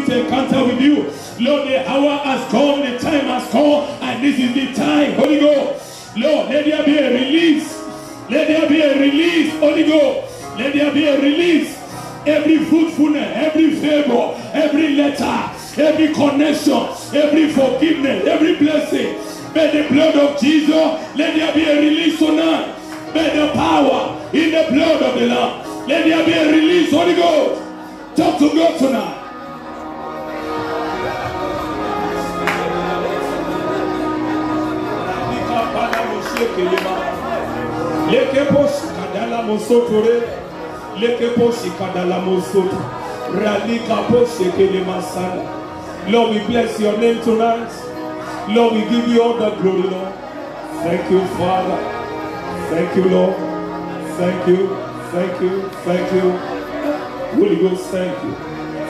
to encounter with you. Lord, the hour has come, the time has come, and this is the time. Holy Ghost, Lord, let there be a release. Let there be a release, Holy Ghost. Let there be a release. Every fruitfulness, every favor, every letter, every connection, every forgiveness, every blessing. By the blood of Jesus, let there be a release tonight. By the power in the blood of the Lamb, let there be a release, Holy Ghost. Talk to God tonight. Lord, we bless your name tonight. Lord, we give you all the glory, Lord. Thank you, Father. Thank you, Lord. Thank you. Thank you. Thank you. Holy Ghost, thank you.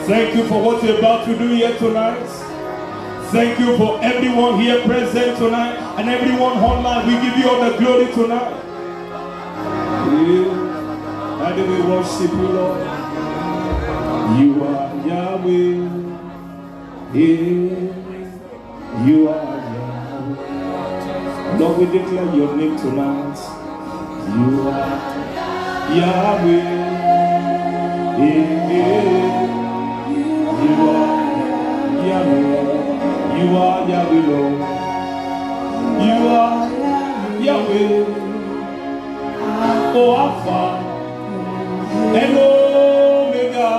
Thank you for what you're about to do here tonight. Thank you for everyone here present tonight and everyone online. We give you all the glory tonight. And we worship you, Lord. You are Yahweh. You are Yahweh. Lord, we declare your name tonight. You are Yahweh. You are Yahweh. You are Yahweh, Lord. You are Yahweh. Oh, Alpha and Omega.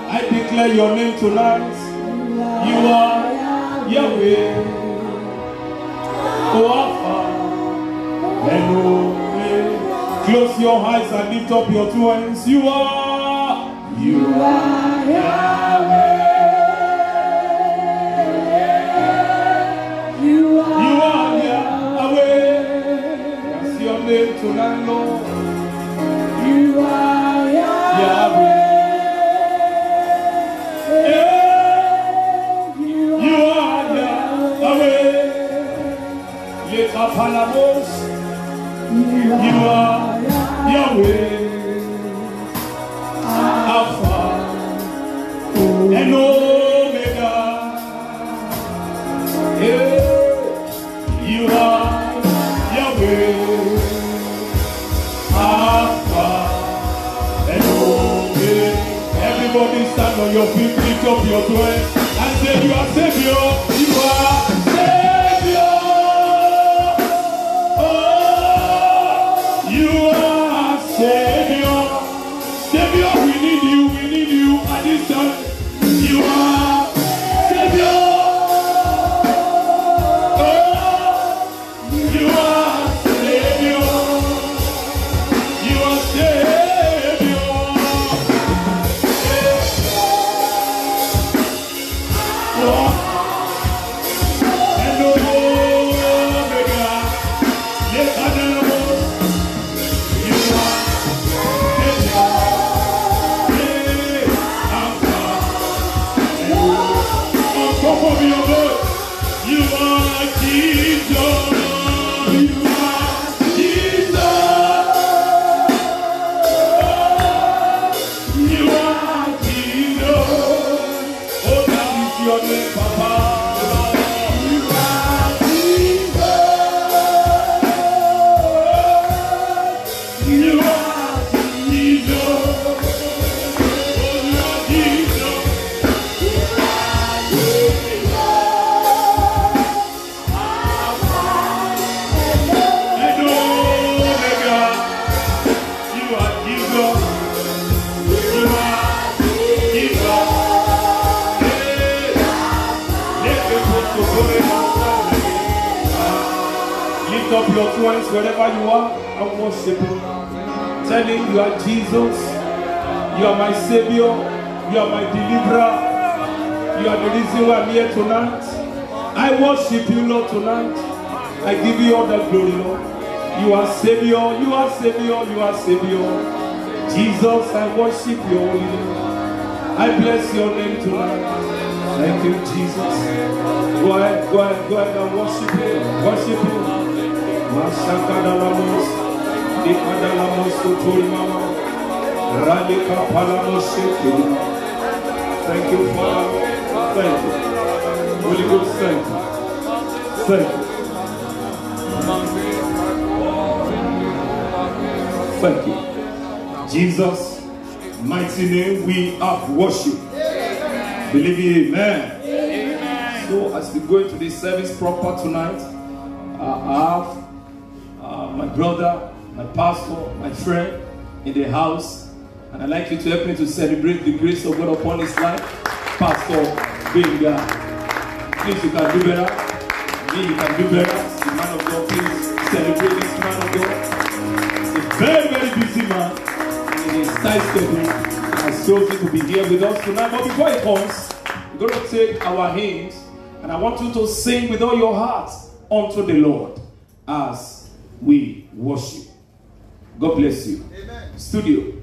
I declare your name tonight. You are Yahweh. Oh, Alpha and Omega. Close your eyes and lift up your two hands. You are Yahweh. Tonight, Lord, you are Yahweh. You are Yahweh. You are Yahweh. Alpha and Omega. You are Yahweh. Everybody stand on your feet, lift up your hands and say, you are Savior, you are Savior. Oh, you are Savior. Savior, we need you at this time. You are Savior. Oh, you are Savior. You are Savior. Up your two hands wherever you are and worship Him. Tell Him you are Jesus, you are my Savior, you are my deliverer, you are the reason why I'm here tonight. I worship you, Lord, tonight. I give you all the glory, Lord. You are Savior, you are Savior, you are Savior. Jesus, I worship your holy name. I bless your name tonight. Thank you, Jesus. Go ahead and worship Him. Worship Him. Masakadalamos, Dikadalamos, Tulmama, Radika Palamos. Thank you, Father. Thank you. Holy Ghost, thank you. Thank you. Thank you. Jesus' mighty name, we have worship. Believe me, amen. So as we go into this service proper tonight, I have my brother, my pastor, my friend in the house, and I'd like you to help me to celebrate the grace of God upon his life. Pastor Benga. Please, you can do better. Me, you can do better. The man of God, please celebrate this man of God. He's a very, very busy man. He is tight schedule. Has chosen to be here with us tonight. But before he comes, we're going to take our hymns, and I want you to sing with all your heart unto the Lord as we worship. God bless you. Amen. Studio.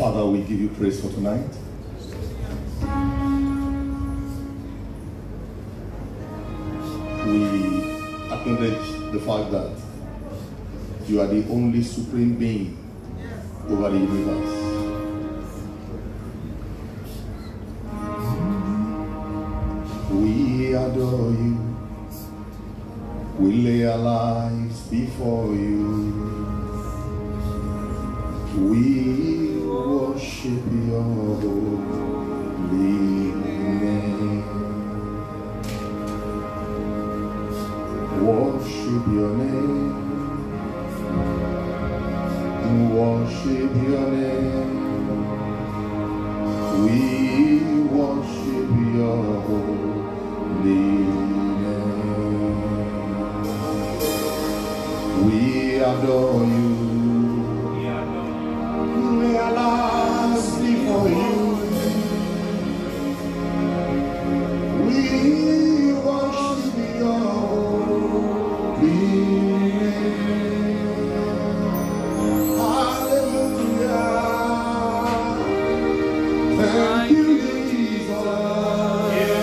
Father, we give you praise for tonight. We acknowledge the fact that you are the only supreme being over the universe. We adore you. We lay our lives before you. We worship your holy name. Worship your name. Worship your name. We worship your holy name. We adore you. We are lost before you. We worship your holy name. Hallelujah. Thank you, Jesus.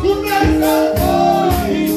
Goodness, oh,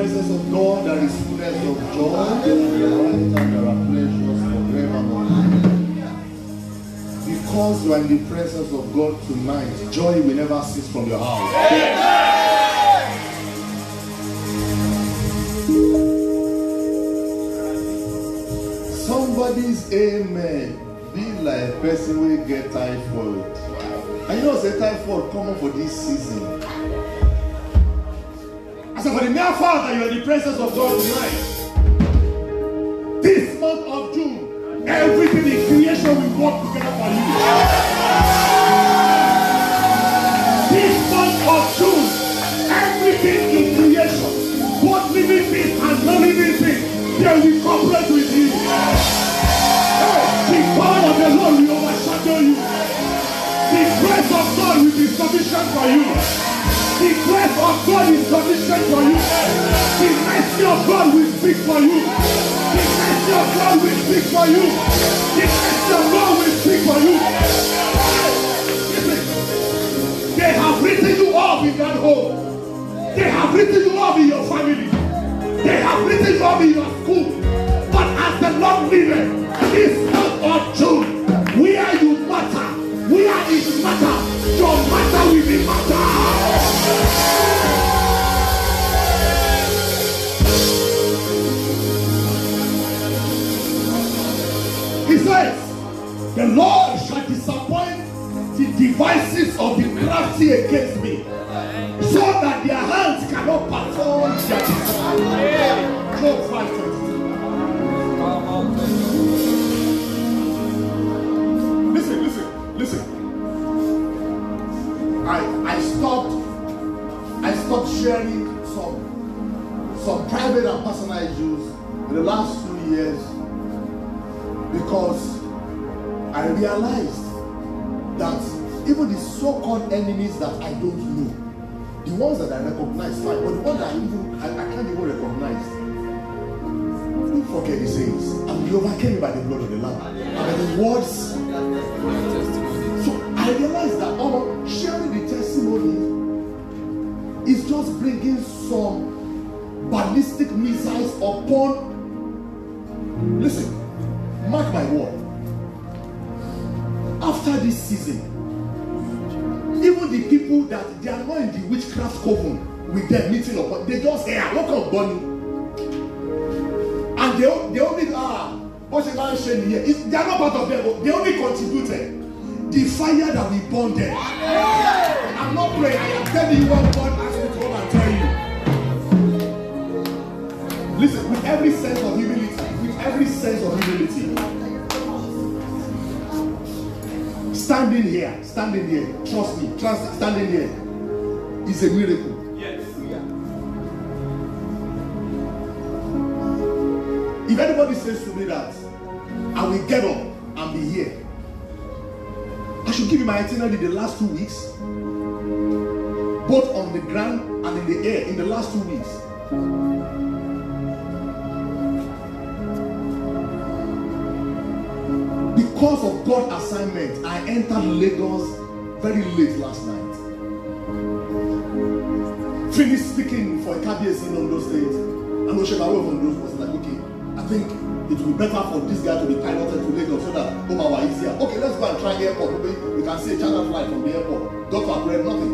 presence of God there is fullness of joy. And there are pleasures forevermore. Because you are in the presence of God tonight, joy will never cease from your house. Somebody's amen be like a person will get typhoid. And you know, say typhoid common for this season. I said, for the mere fact that you are in the presence of God tonight, this month of June, everything in creation will work together for you. This month of June, everything in creation, both living things and non-living things, they will cooperate with you. The power of the Lord will overshadow you. The grace of God will be sufficient for you. The grace of God is sufficient for you. The mercy of God will speak for you. The mercy of God will speak for you. The mercy of God will speak for you. Listen, they have written you off in that home. They have written you off in your family. They have written you off in your school. But as the Lord liveth, this month of June, where you matter, where it matter, your matter will be matter. He says, the Lord shall disappoint the devices of the crafty against me, so that their hands cannot perform their desire. Job 5:22. Listen. I stopped sharing some private and personal issues in the last 2 years because I realized that even the so-called enemies that I don't know, the ones that I recognize fine, but the ones that I can't even recognize, don't forget he says, and we overcame it by the blood of the Lamb and by the words. So I realized that sharing the testimony is just bringing some ballistic missiles upon. Listen, mark my word. After this season, even the people that they are not in the witchcraft coven with them meeting up, they just say, "I woke up bunny," and they only they are not part of them. They only contributed. The fire that we burn them. I'm not praying. I am telling you what God asked me to come and tell you. Listen, with every sense of humility, standing here, trust me, standing here is a miracle. Yes. If anybody says to me that I will get up and be here, I should give you my itinerary the last 2 weeks, both on the ground and in the air in the last 2 weeks. Because of God's assignment, I entered Lagos very late last night. Finished speaking for a KBS in Ondo State, and Oshebawe from those was like, okay, I think it will be better for this guy to be piloted to Lagos so that Omawa is here. Okay, let's go and try the airport. Maybe we can see a charter flight from the airport. Dr. Akure, nothing.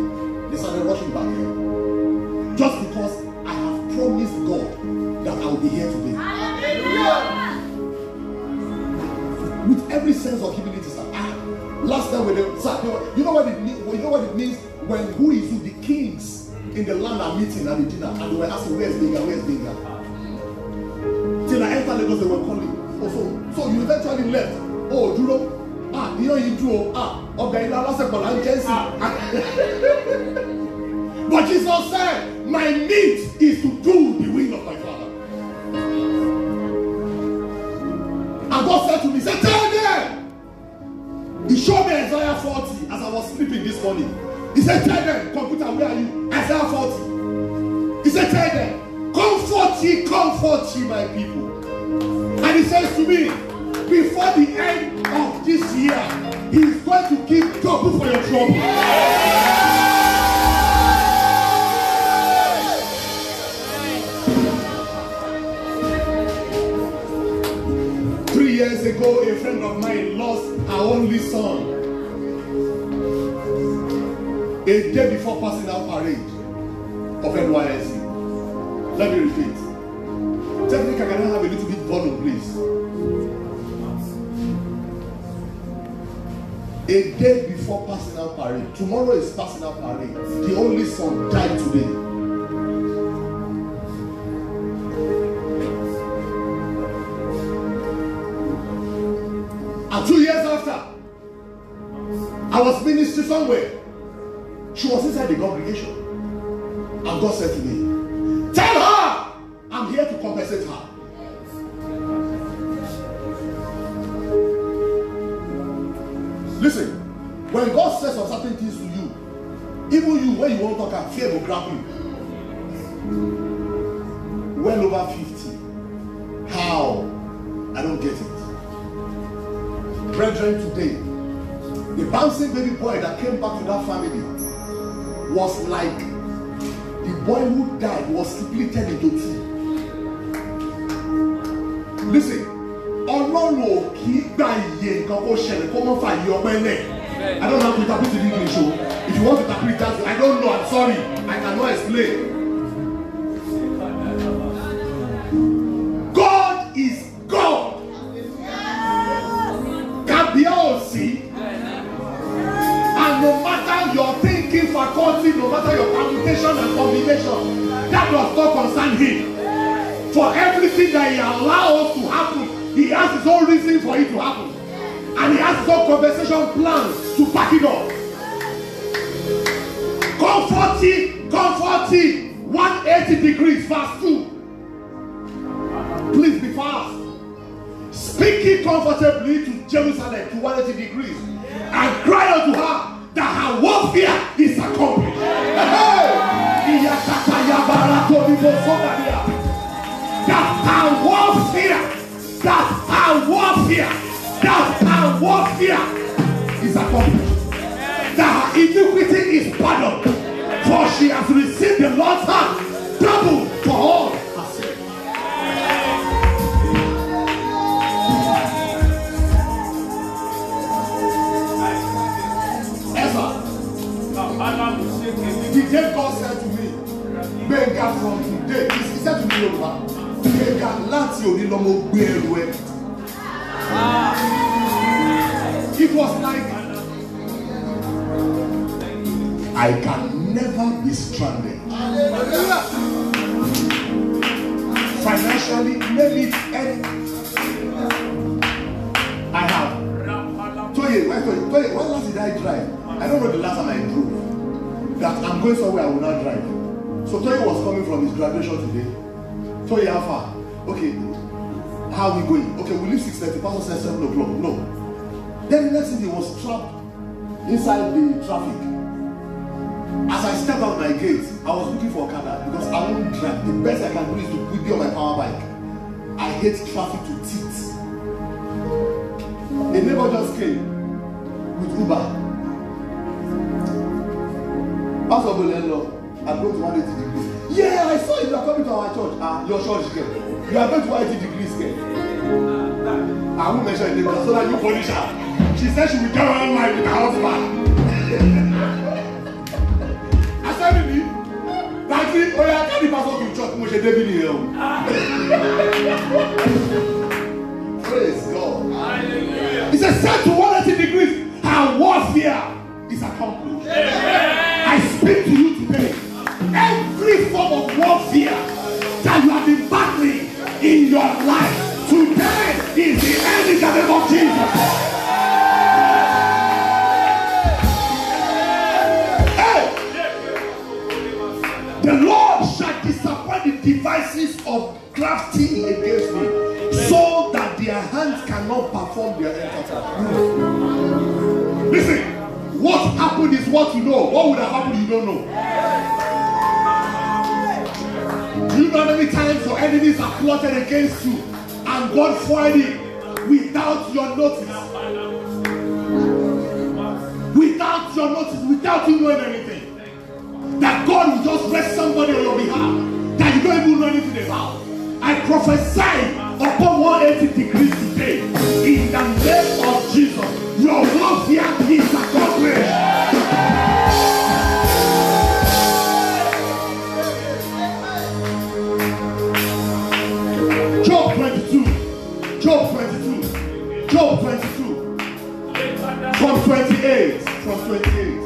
They started rushing back here. Just because I have promised God that I will be here today. Hallelujah! With every sense of humility, sir. Last time when you know what it means? You know what it means when who is who? The kings in the land are meeting at the dinner and they were asking, where's Benga? Till I entered Lagos, they were calling. Oh, so you eventually left. Oh, Juro. You know you drew. Okay, but Jesus said, my meat is to do the will of my Father. And God said to me, say, tell them. He showed me Isaiah 40 as I was sleeping this morning. He said, tell them, computer, where are you? Isaiah 40. He said, tell them, comfort ye, my people. And he says to me, before the end of this year, he is going to give double for your trouble. ago, a friend of mine lost her only son. A day before passing out parade of NYSC. Let me repeat. Tell me, can I have a little bit volume, please? A day before passing out parade. Tomorrow is passing out parade. The only son died today. And 2 years after, I was ministering somewhere. She was inside the congregation. And God said to me, tell her I'm here to compensate her. Listen, when God says some certain things to you, even you, when you won't talk, and fear will grab you. Well over 50. How? I don't get it. Brethren, today, the bouncing baby boy that came back to that family was like the boy who died was split into two. Listen, Ọlọ́run kì í gba iye nǹkan kó ṣẹlẹ̀ kó mọ́ fà yí ọpẹ́ lẹ̀. I don't know how to interpret it in English. If you want to interpret that, I don't know. I'm sorry. I cannot explain. God is God. Kabiyesi. And no matter your thinking faculty, no matter your permutation and combination, that does not concern him. For everything that he allows to happen, he has his own reason for it to happen. And he has his own compensation plans to back it up. Comforting 180 degrees, verse 2. Please be fast. Speaking comfortably to Jerusalem to 180 degrees and cry unto her that her warfare is accomplished. That her warfare is accomplished. That her iniquity is pardoned. For she has received the Lord's hand double for all her sins. The day God said to me, Benga from today, he said to me, Benga, láti òní lọ mo gbé ẹrù ẹ. It was like, I can never be stranded. Financially, maybe I have. Toye, when last did I drive? I don't know the last time I drove. That I'm going somewhere I will not drive. So Toye was coming from his graduation today. Toye, how far? Okay. How are we going? Okay, we leave 6:30. Pastor said 7 o'clock. No. Then the next thing, he was trapped inside the traffic. As I stepped out my gate, I was looking for a car because I won't drive. The best I can do is to put me on my power bike. I hate traffic to teeth. A neighbor just came with Uber. Pastor Bolendo, I'm going to 180 degrees. Yeah, I saw you are coming to our church. Your church girl. You are going to 180 degrees girl. I won't mention the name so that you punish her. She said she will go online with her husband. I said, really? That's it. Oh, yeah, I can't pass on to church. Moshe David here. Praise God. Hallelujah. He said, set to 180 degrees. Her warfare is accomplished. I speak to you today. Every form of warfare that you have been battling in your life, today is the end in the name of Jesus. Hey! The Lord shall disappoint the devices of crafty against me, so that their hands cannot perform their enterprise. Listen, what happened is what you know. What would have happened you don't know. Do you know how many times your enemies are plotted against you and God foiled it without your notice? Without your notice, without you knowing anything. That God will just rest somebody on your behalf that you don't even know anything about. I prophesy upon 180 degrees today. In the name of Jesus, your warfare is accomplished. Job 22. Job 22. Job 22. From 28. From 28.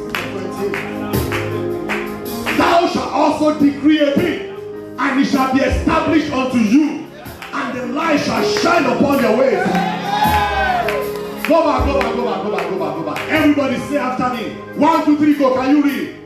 Thou shalt also decree a thing, and it shall be established unto you, and the light shall shine upon your ways. Go back, go back, go back, go back, go back, go back. Everybody say after me. 1, 2, 3, go. Can you read?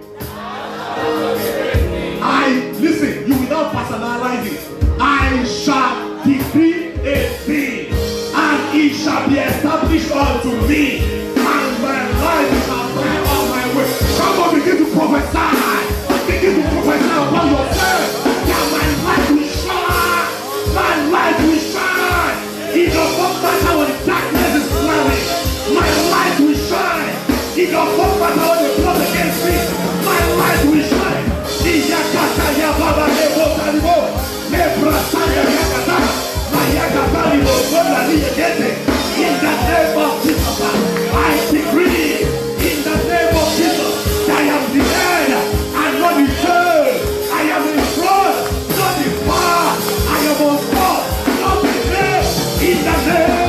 Listen, you will not personalize it. I shall decree a thing, and it shall be established unto me, and my life shall shine on my way. Someone begin to prophesy. Begin to prophesy upon yourself that my light will shine. My light will shine. It does not matter when darkness is flowing. My light will shine. It does not matter when they plot against me. My light will shine. In the name of Jesus, I decree, in the name of Jesus, I am the head and not the tail. I am in front, not the back. I am on top, not the tail. In the name.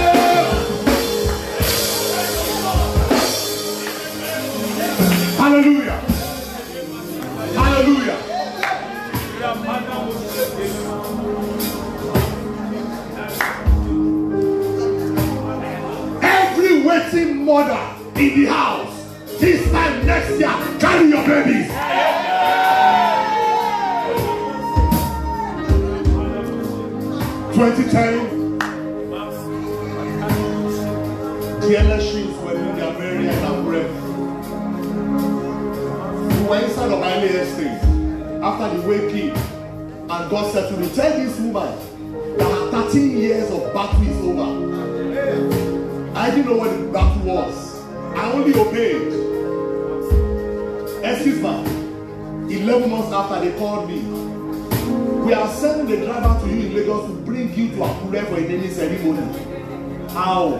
Hallelujah. Hallelujah. Every waiting mother in the house, this time next year, carry your babies. 2010, the elections were doing their very elaborate. We were inside of my estate after the waking, and God said to me, tell this woman that her 13 years of battle is over. I didn't know what the battle was. I only obeyed. Excuse me. 11 months after, they called me. We are sending the driver to you in Lagos to bring you to Akure for a naming ceremony. How?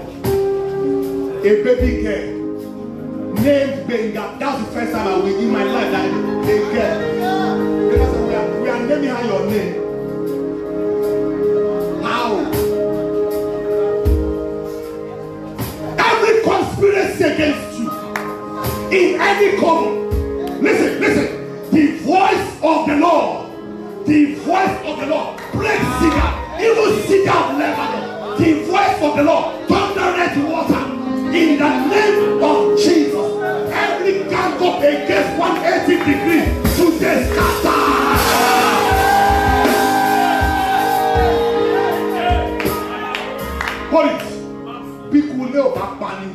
A baby girl named Benga. That's the first time I will in my life that a girl. Because we are naming her your name. How? Every conspiracy against you in any common. Listen, listen. The voice of the Lord. The voice of the Lord. Break cedar. Even cedar of Lebanon. The voice of the Lord. Thunderous water. In the name of Jesus. Every gang up against 180 degrees to the scatter. Police. Bikule Obapani.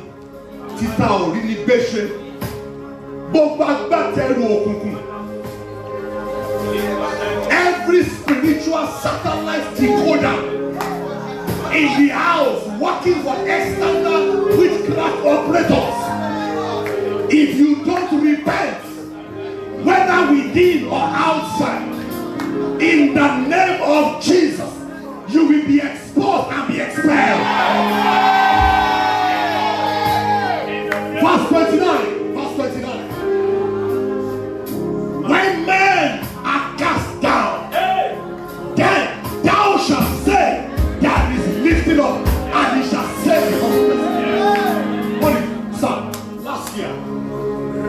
Tita Orini Beshe. Bogbateru Okunkun. Every spiritual satellite decoder in the house working for external witchcraft operators. If you don't repent, whether within or outside, in the name of Jesus, you will be exposed and be expelled. Verse 29. Verse 29. When men are cast down, then thou shalt say, there is lifting up, and he shall say the holy. Son, last year,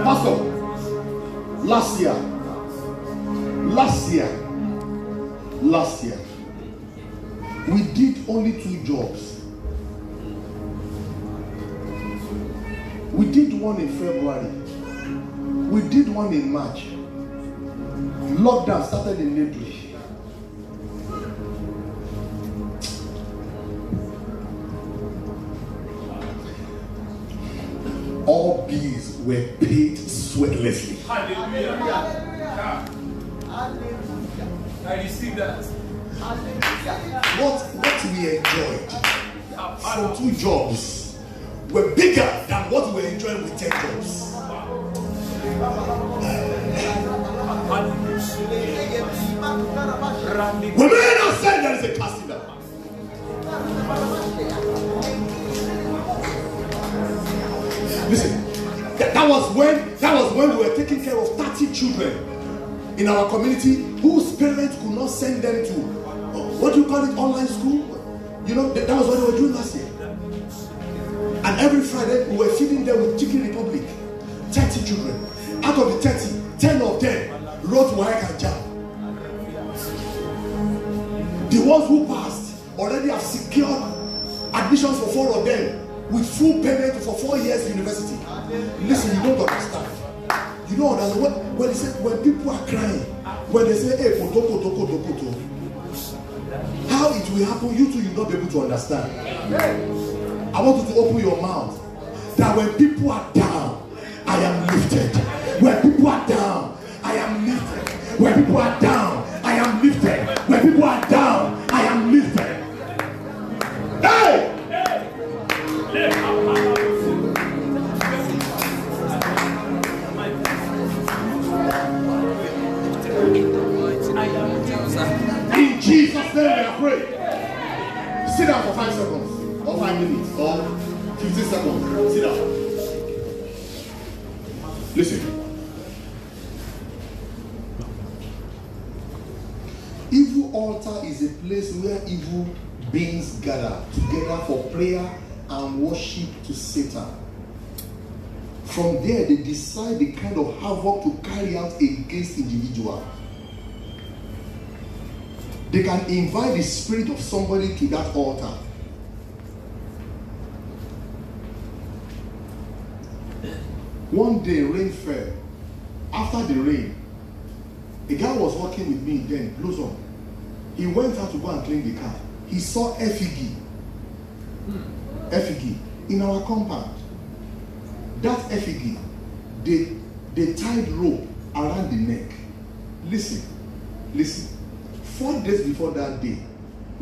Pastor, last year, we did only 2 jobs. We did one in February. We did one in March. Lockdown started in April. All bills were paid sweatlessly. Hallelujah. I receive that. What we enjoyed from 2 jobs were bigger than what we were enjoying with 10 jobs. When men are saying there is a casting down, Listen, that was when we were taking care of 30 children in our community whose parents could not send them to what do you call it, online school? You know, that was what they were doing last year. And every Friday we were feeding them with Chicken Republic. 30 children. Out of the 30, 10 of them wrote WAEC and JAMB. The ones who passed already have secured admissions for 4 of them with full payment for 4 years university. Listen, you don't understand. You don't understand when people are crying, when they say, hey, koto, how it will happen, you too, you will not be able to understand. I want you to open your mouth. That when people are down, I am lifted. When people are down, I am lifted. When people are down, I am lifted. When people are down, I am lifted. Hey! In Jesus' name we are praying. Sit down for 5 seconds, or 5 minutes, or 15 seconds. Sit down. Listen. Evil altar is a place where evil beings gather together for prayer and worship to Satan. From there, they decide the kind of havoc to carry out against individuals. They can invite the spirit of somebody to that altar. One day, rain fell. After the rain, a guy was working with me then, Blossom. He went out to go and clean the car. He saw effigy in our compound. That effigy, they tied rope around the neck. Listen. 4 days before that day,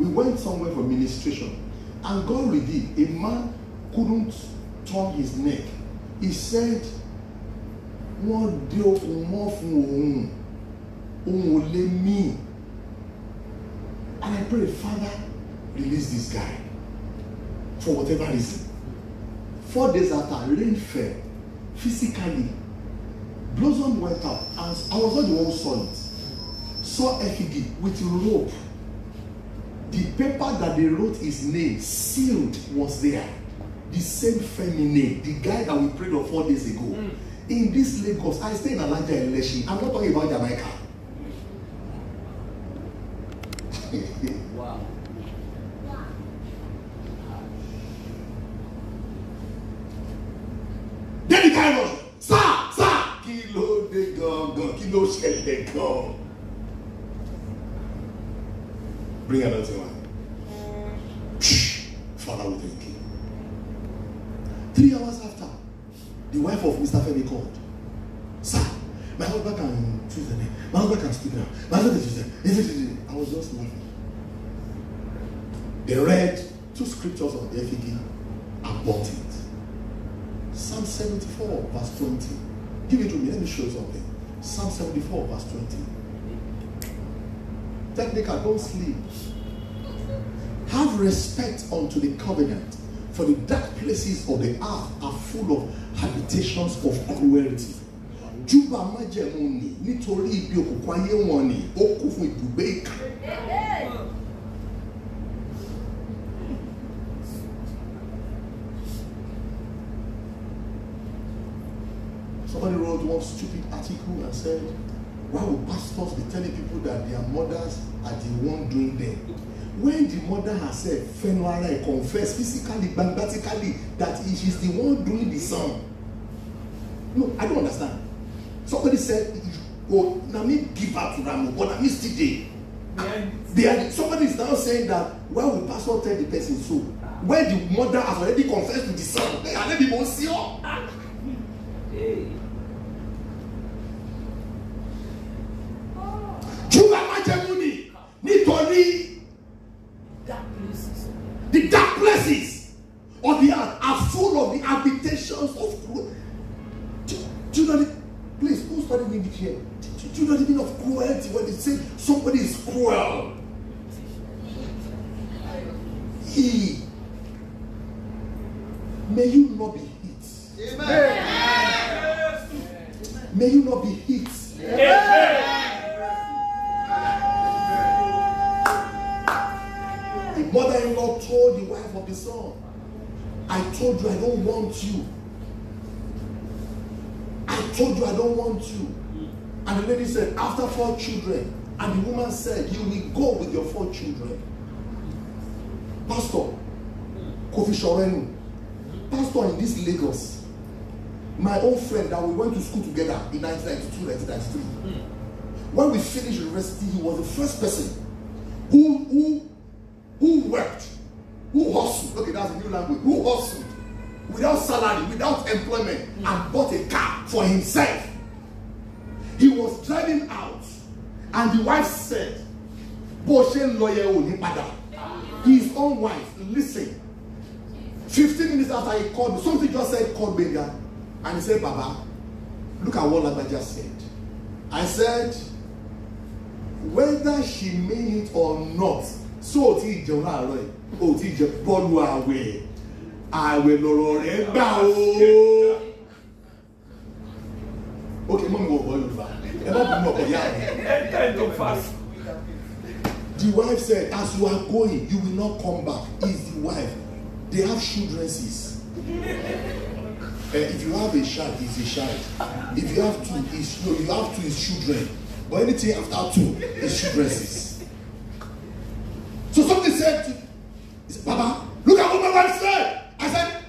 we went somewhere for ministration, and God revealed a man couldn't turn his neck. He said, "What do you me?" And I prayed, Father, release this guy for whatever reason. 4 days after, rain fell. Physically, Blossom went out, and I was not the one who saw it. Saw effigy with rope. The paper that they wrote his name sealed was there. The same feminine, the guy that we prayed on 4 days ago. In this Lagos, I stay in Alanja Eleshi. I'm not talking about Jamaica. Wow. Then the guy was, sir, kilo de kilo shell de go. Bring another one. Father, we thank you. 3 hours after, the wife of Mr. Femi called. Sir, my husband can choose the name. My husband can speak now. My husband can choose the name. I was just laughing. They read 2 scriptures of the effigy and bought it. Psalm 74, verse 20. Give it to me. Let me show you something. Psalm 74, verse 20. Technical, don't sleep. Have respect unto the covenant, for the dark places of the earth are full of habitations of cruelty. Juba majemuni nítorí ibi òkùnkùn ayé wọn ni ó kún fún ibùgbé ìkà. Somebody wrote one stupid article and said, why would pastors be telling people that their mothers are the one doing them? When the mother herself, Fenwara, confessed physically, grammatically, that she's the one doing the son. No, I don't understand. Somebody said, oh, now me give up to Ramo, but I missed today. Somebody is now saying that, why would pastor tell the person so? When the mother has already confessed to the son, they are not even sure. The dark places of the earth are full of the habitations of cruelty. Do you know the, please, who studied English here? Do you know the meaning of cruelty when they say somebody is cruel? May you not be hit. Amen. May you not be hit. Amen. The mother-in-law told the wife of the son, I told you I don't want you. I told you I don't want you. And the lady said, after 4 children. And the woman said, you will go with your 4 children. Pastor, Kofi Shorenu, pastor in this Lagos, my old friend that we went to school together in 1992, 1993. When we finished university, he was the first person who worked, who hustled. Okay, that's a new language. Who hustled without salary, without employment, and bought a car for himself. He was driving out, and the wife said, Boshen lawyer Onipada. His own wife, listen. 15 minutes after he called me, something just said, call Benga. And he said, Baba, look at what Lagbaja said. I said, whether she mean it or not, so ti Jonah Roy, oh ti Bolu away. I will no okay, mom go boil back. The wife said, as you are going, you will not come back. Is the wife. They have children's. If you have a child, it's a child. If you have 2, it's you have 2 is children. But anything after 2 is children's. So somebody said, he said, Baba, look at what my wife said. I said,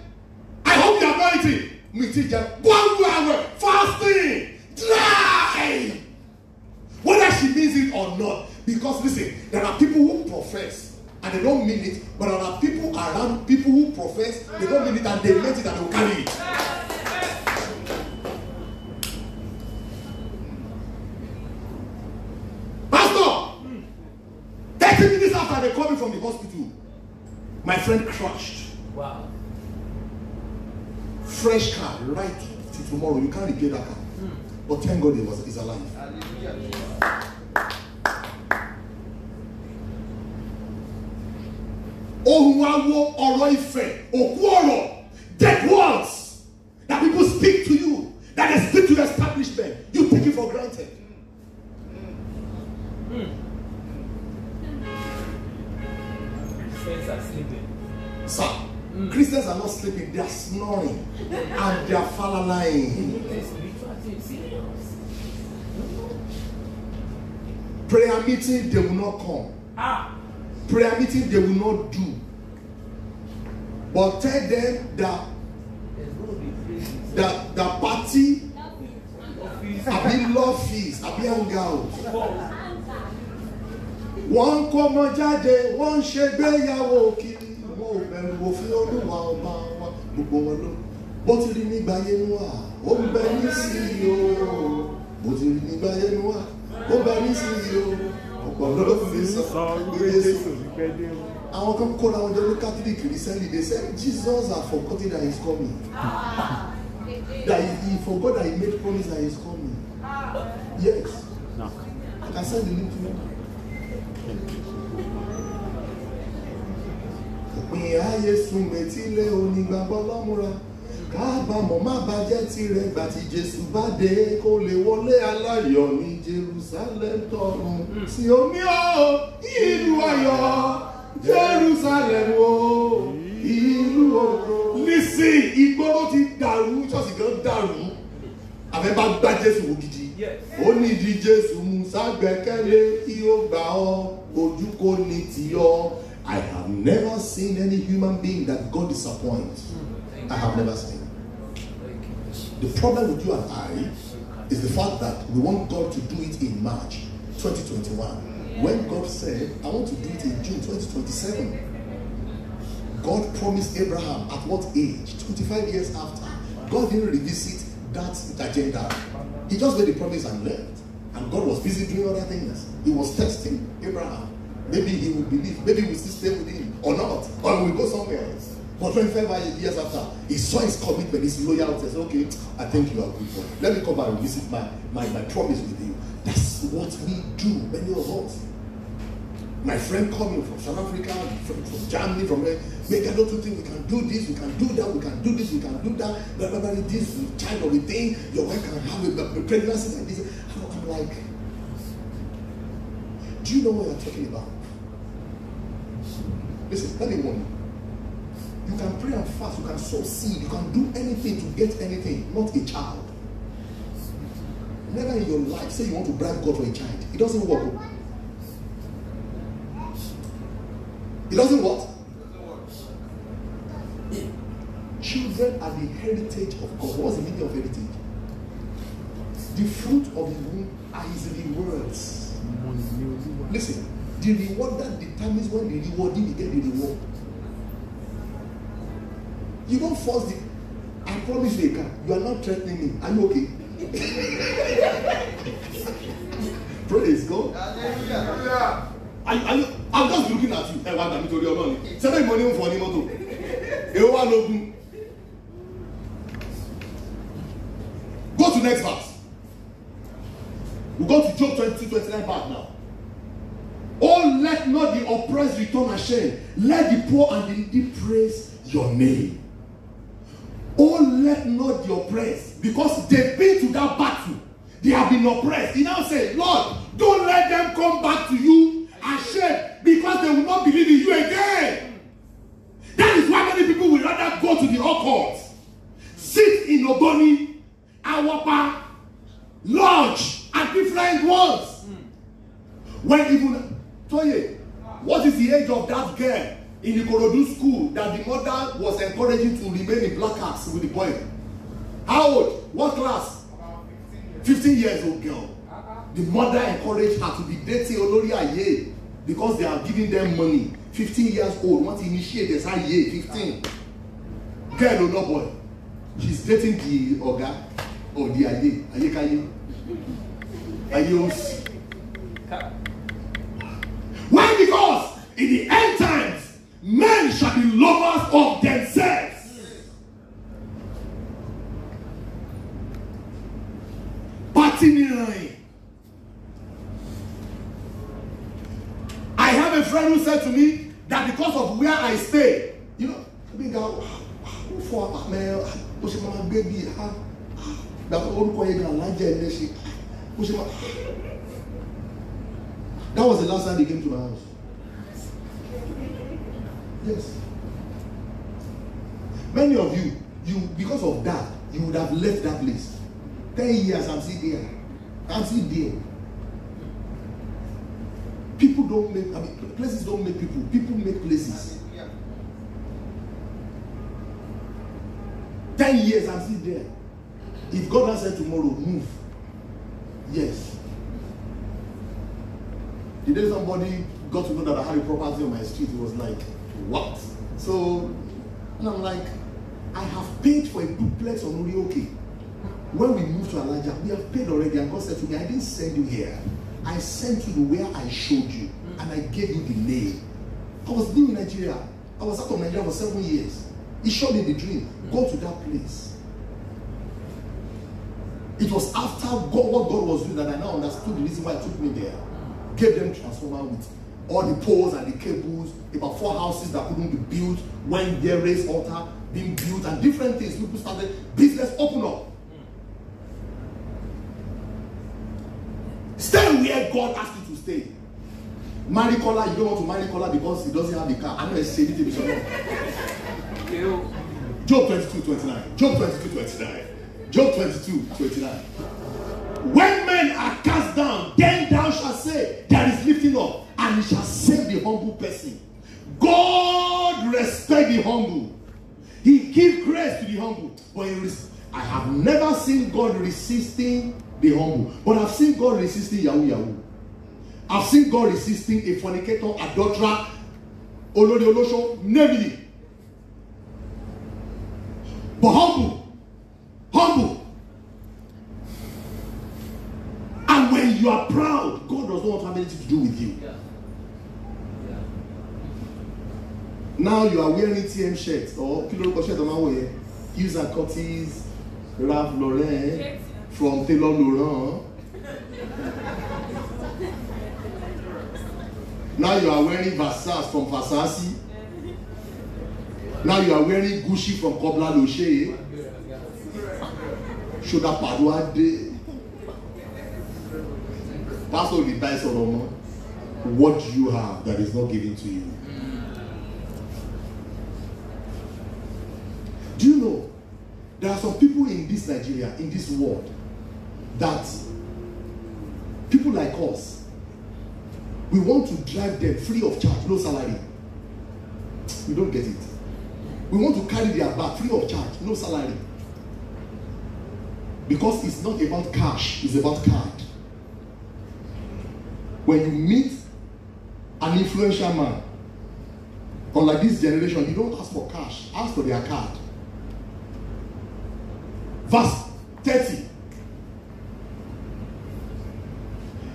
I hope you are anointing. Me teacher, 1 hour fasting, dry. Whether she means it or not. Because listen, there are people who profess and they don't mean it, but there are people around people who profess, they don't mean it and they meant it and they will carry it. Pastor, 30 minutes after they called me from the hospital, my friend crashed. Wow. Fresh car, right till tomorrow. You can't repair that car. But thank God he's alive. Dead words that people speak to you, that they speak to your establishment, you take it for granted. Christians are sleeping. Sir, Christians are not sleeping, they are snoring and they are falalying. Prayer meeting, they will not come. Prayer meeting, they will not do. But tell them that the party, abi love fees, abi hang out. One come jade, one ṣègbéyàwó kiri, mo bẹ̀rù òfin Olúwa ọba wa, gbogbo wọn ló. Bó ti rí nígbà yẹn wá, ó ń bẹ ní sí i o. Bó ti rí nígbà yẹn wá, ó ń bẹ ní sí i o. Àwọn kan kó ra wọn jẹ ní Catholic recently, they said Jesus has forgotten that he's coming. That he forgot that he made promise that he's coming. Yes. No. I can send the link to you. Òpin ayé sùn mẹ́tílé onígbàgbọ́ lọ́múra. Kábàámọ̀ má bàjẹ́ tirẹ̀ gbà tí Jésù bá dé kó lè wọlé aláyọ̀ ní Jerusalem tọ̀run. Síónì o, ìlú ayọ̀, Jerusalem o, ìlú ògo. Listen, ìgboro ti dàrú, ṣọ́ọ̀ṣì kan dàrú. Àbẹ́ bá gbá Jésù wò gidi. Ó ní ìdí Jésù mú ságbẹ́kẹ̀lé kí ó gbà ọ́, ojú kò ní tì ọ́. I have never seen any human being that God disappoints. I have never seen. The problem with you and I is the fact that we want God to do it in March 2021. When God said, I want to do it in June 2027. God promised Abraham at what age? 25 years after. God didn't revisit that agenda. He just made the promise and left. And God was busy doing other things. He was testing Abraham. Maybe he will believe. Maybe he will still stay with him or not. Or he will go somewhere else. But 25 years after, he saw his commitment, his loyalty. He said, okay, I think you are good for it. Let me come back and revisit my promise with you. That's what we do, many of us. My friend coming from South Africa, from Germany, from where, make I don't think we can do this, we can do that, we can do this, we can do that, blah, blah, blah, this child of a thing, your wife can have a pregnancy like this. I'm like, do you know what you're talking about? Listen, let me warn you. You can pray and fast, you can sow seed, you can do anything to get anything, not a child. Never in your life say you want to bribe God for a child. It doesn't work. It doesn't what? Children are the heritage of God. What's the meaning of heritage? The fruit of the womb are his rewards. Listen, the reward that determines when the rewardee will get the reward. You don't force the. I promise you, you are not threatening me. Are you okay? Praise God. I'm just looking at you. Seven money for any motor. Go to next verse. We go to Job 22:29 back now. Oh, let not the oppressed return ashamed. Let the poor and the needy praise your name. Oh, let not the oppressed, because they've been to that battle, they have been oppressed. He now says, Lord, don't let them come back to you ashamed, because they will not believe in you again. That is why many people will rather go to the occult, sit in Ogoni, Awapa, lodge, and different ones. When even, Toye, what is the age of that girl in the Ikorodu school that the mother was encouraging to remain in black hats with the boy? How old? What class? 15 years old girl. The mother encouraged her to be dating Olori Aye because they are giving them money. 15 years old. Want to initiate this Aye, 15. Girl or no boy. She's dating the Oga or the Aye. Aye Kaye. Ayos. Why? Because in the end times, men shall be lovers of themselves. Partying. I have a friend who said to me that because of where I stay, you know, big girl, for man, push my baby, that old boy that was the last time they came to my house. Yes. Many of you, because of that, you would have left that place. 10 years, I'm still there. I'm still there. People don't make, places don't make people. People make places. 10 years, I'm still there. If God has said tomorrow, move. Yes. The day somebody got to know that I had a property on my street, it was like, what? So, and I'm like, I have paid for a duplex on Orioke. When we moved to Elijah, we have paid already, and God said to me, I didn't send you here. I sent you to where I showed you, and I gave you the name. I was living in Nigeria. I was out of Nigeria for 7 years. He showed me the dream. Go to that place. It was after what God was doing that I now understood the reason why He took me there. Gave them transformer with all the poles and the cables, about 4 houses that couldn't be built, when there raised altar being built, and different things. People started, business open up. Stay where God asked you to stay. Marry Kola, you don't want to marry Kola because he doesn't have a car. I know it's saying it. Job 22:29. Job 22:29. Job 22:29. When men are cast down, then thou shalt say, there is lifting up, and he shall save the humble person. God respect the humble. He gives grace to the humble. But I have never seen God resisting the humble. But I've seen God resisting Yahoo. I've seen God resisting a fornicator, adulterer, Olori Olosho, name it. But humble. And when you are proud, God does not want to have anything to do with you. Yeah. Now you are wearing TM shirts or Kilo shirt on my Hughes and Curtis, Ralph Lauren, from Taylor Laurent. Now you are wearing Versace from Versace. Now you are wearing Gucci from Kobla Loche. Shoulder Padua Day. Pastor Libai Solomon, what do you have that is not given to you? Do you know there are some people in this Nigeria, in this world, that people like us, we want to drive them free of charge, no salary. We don't get it. We want to carry their bag free of charge, no salary. Because it's not about cash, it's about card. When you meet an influential man, unlike this generation, you don't ask for cash, ask for their card. Verse 30.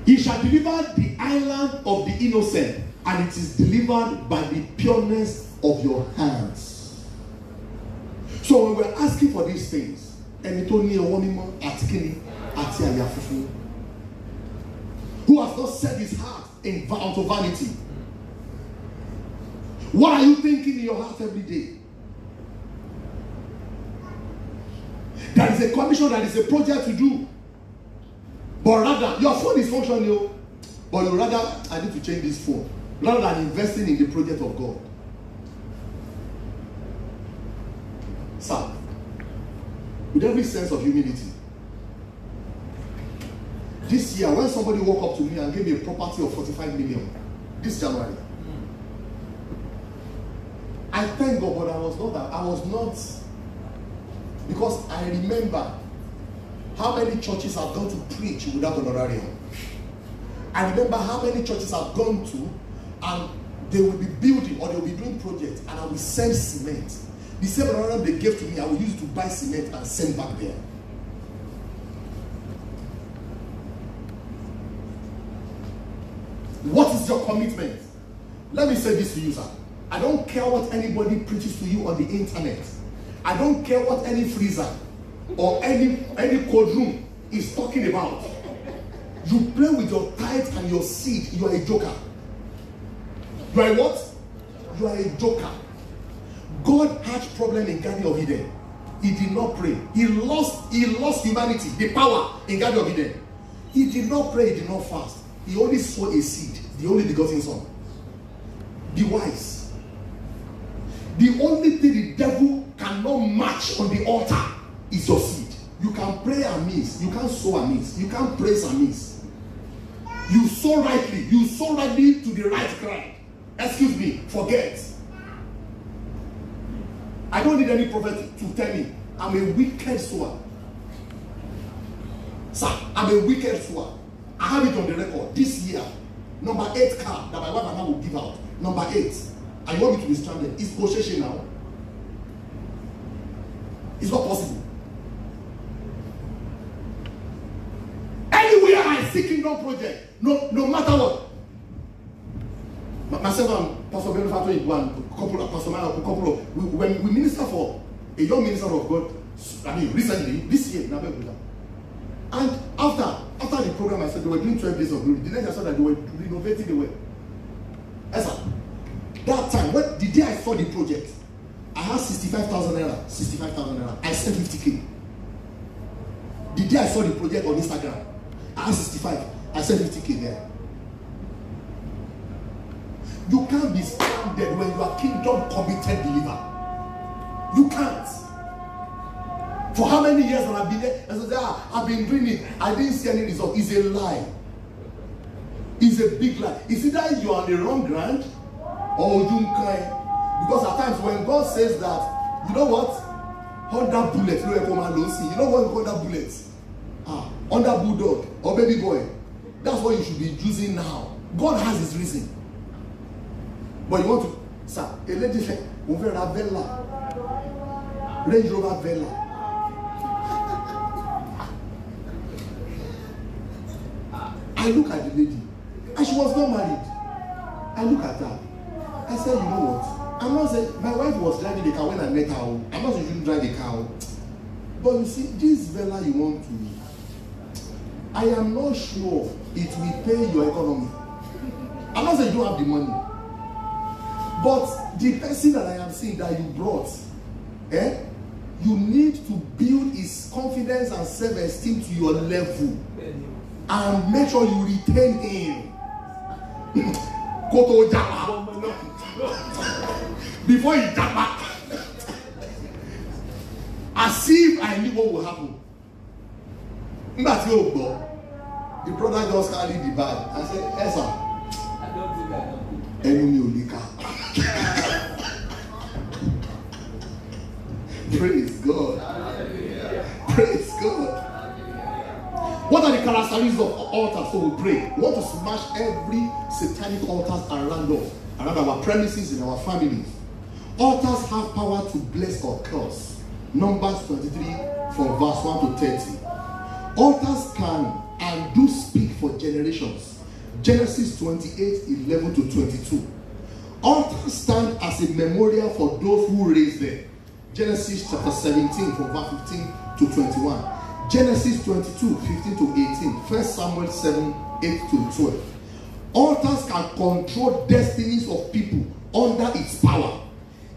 He shall deliver the island of the innocent, and it is delivered by the pureness of your hands. So when we're asking for these things, who has not set his heart out of vanity? What are you thinking in your heart every day? There is a commission, there is a project to do. But rather, your phone is functional, but you rather, I need to change this phone, rather than investing in the project of God. Sir, with every sense of humility, this year, when somebody walked up to me and gave me a property of 45 million, this January, I thank God, but I was not, because I remember how many churches have gone to preach without honorarium. I remember how many churches I've gone to, and they will be building or they will be doing projects, and I will send cement. The same honorarium they gave to me, I will use it to buy cement and send back there. What is your commitment? Let me say this to you, sir. I don't care what anybody preaches to you on the internet. I don't care what any freezer or any cold room is talking about. You play with your tithe and your seed, you are a joker. You are a what? You are a joker. God had problem in Garden of Eden. He did not pray. He lost humanity, the power in Garden of Eden. He did not pray, he did not fast. He only sowed a seed, the only begotten son. Be wise. The only thing the devil cannot match on the altar is your seed. You can pray and miss. You can't sow and miss. You can't praise and miss. You sow rightly. You sow rightly to the right ground. Excuse me, forget. I don't need any prophet to tell me I'm a wicked sower. Sir, I'm a wicked sower. I have it on the record. This year, number 8 car that my wife and I will give out. Number 8. And you want me to be stranded? It's possession now. It's not possible. Anywhere I see kingdom project, no matter what. Myself and Pastor Ben Fato, one couple of Pastor Maya, when we minister for a young minister of God, I mean recently, this year, and after the program, I said they were doing 12 days of glory. The next I saw that they were renovating the way. That time, the day I saw the project, I had 65,000 naira. 65,000 naira. I sent 50K. The day I saw the project on Instagram, I had 65. I sent 50K there. You can't be stranded when you are kingdom committed believer. You can't. For how many years have I been there? I said, I've been doing it. I didn't see any result. It's a lie. It's a big lie. It's either you are on the wrong ground or you cry. Because at times when God says that, you know what? Under bullet, you know what under bullets? Under bulldog or baby boy. That's what you should be using now. God has his reason. But you want to, sir, a lady said, Vella, Range Rover Vella. I look at the lady, and she was not married. I look at her. I said, you know what? I'm not saying my wife was driving the car when I met her. I'm not saying you shouldn't drive the car. But you see, this Vella you want to, I am not sure it will pay your economy. I'm I'm not saying you don't have the money. But the person that I am seeing that you brought, you need to build his confidence and self-esteem to your level. And make sure you retain him. Go to Japa. Before he Japa. As if I knew what would happen. That's your boy. The brother just carried the bag. I said, yes, sir. I don't think I can. Enemy Olika. Praise God. Praise God. What are the characteristics of altars? So we pray. We want to smash every satanic altars around us, around our premises, in our families. Altars have power to bless or curse. Numbers 23 from verse 1 to 30. Altars can and do speak for generations. Genesis 28, 11 to 22. Altars stand as a memorial for those who raised them. Genesis chapter 17 from verse 15 to 21. Genesis 22, 15 to 18. 1 Samuel 7, 8 to 12. Altars can control destinies of people under its power.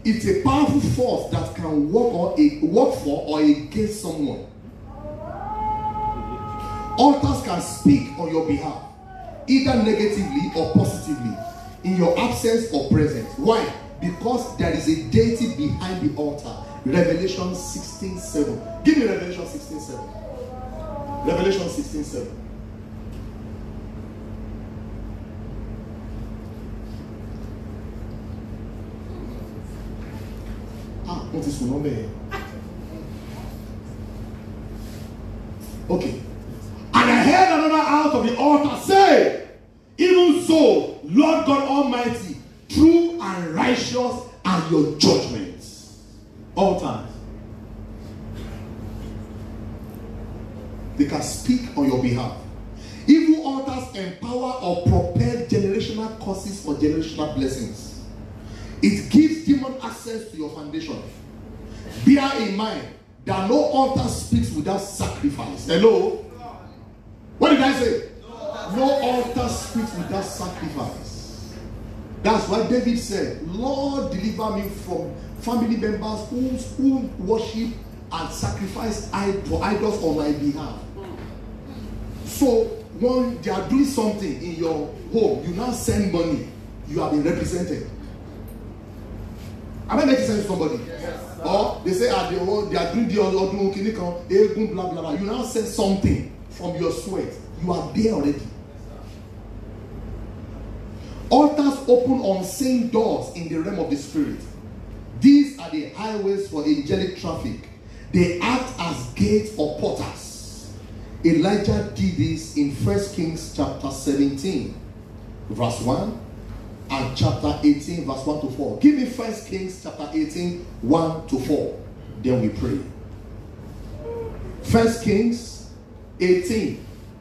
It's a powerful force that can work for or against someone. Altars can speak on your behalf, either negatively or positively, in your absence or presence. Why? Because there is a deity behind the altar. Revelation 16:7. Give me Revelation 16:7. Revelation 16:7. What is your number? Okay. And I heard another out of the altar say, even so, Lord God Almighty, true and righteous are your judgments. Altars. They can speak on your behalf. Evil altars empower or propel generational curses or generational blessings. It gives demon access to your foundation. Bear in mind that no altar speaks without sacrifice. Hello? What did I say? No altar speaks without sacrifice. That's why David said, Lord, deliver me from family members who worship and sacrifice for idols on my behalf. So when they are doing something in your home, you now send money, you have been represented. Am I making sense to somebody? Yes. Or they say they are doing the other blah blah blah. You now send something from your sweat. You are there already. Altars open unseen doors in the realm of the spirit. These are the highways for angelic traffic. They act as gates or portals. Elijah did this in 1 Kings chapter 17, verse 1. And chapter 18, verse 1 to 4. Give me 1 Kings chapter 18, 1 to 4. Then we pray. 1 Kings 18,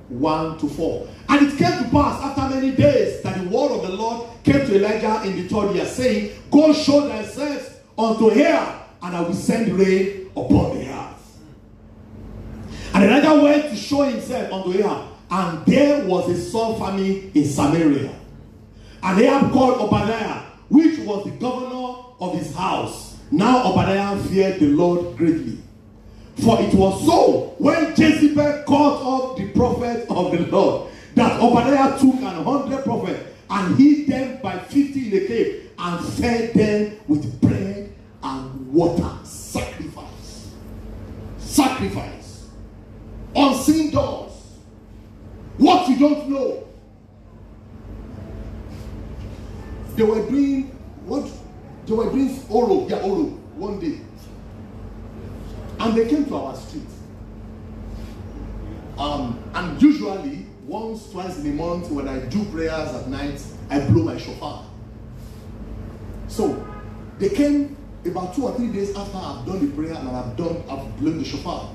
1 to 4. And it came to pass after many days that the word of the Lord came to Elijah in the third year, saying, Go show thyself unto Ahab, and I will send rain upon the earth. And Elijah went to show himself unto Ahab, and there was a sore famine in Samaria. And Ahab called Obadiah, which was the governor of his house. Now Obadiah feared the Lord greatly. For it was so, when Jezebel caught up the prophet of the Lord, that Obadiah took 100 prophets and hid them by 50 in a cave and fed them with bread and water. Sacrifice. Sacrifice. Unseen doors. What you don't know. They were doing what? They were doing Oro one day. And they came to our street. And usually, once, twice in a month, when I do prayers at night, I blow my shofar. So, they came about 2 or 3 days after I've done the prayer and I've blown the shofar.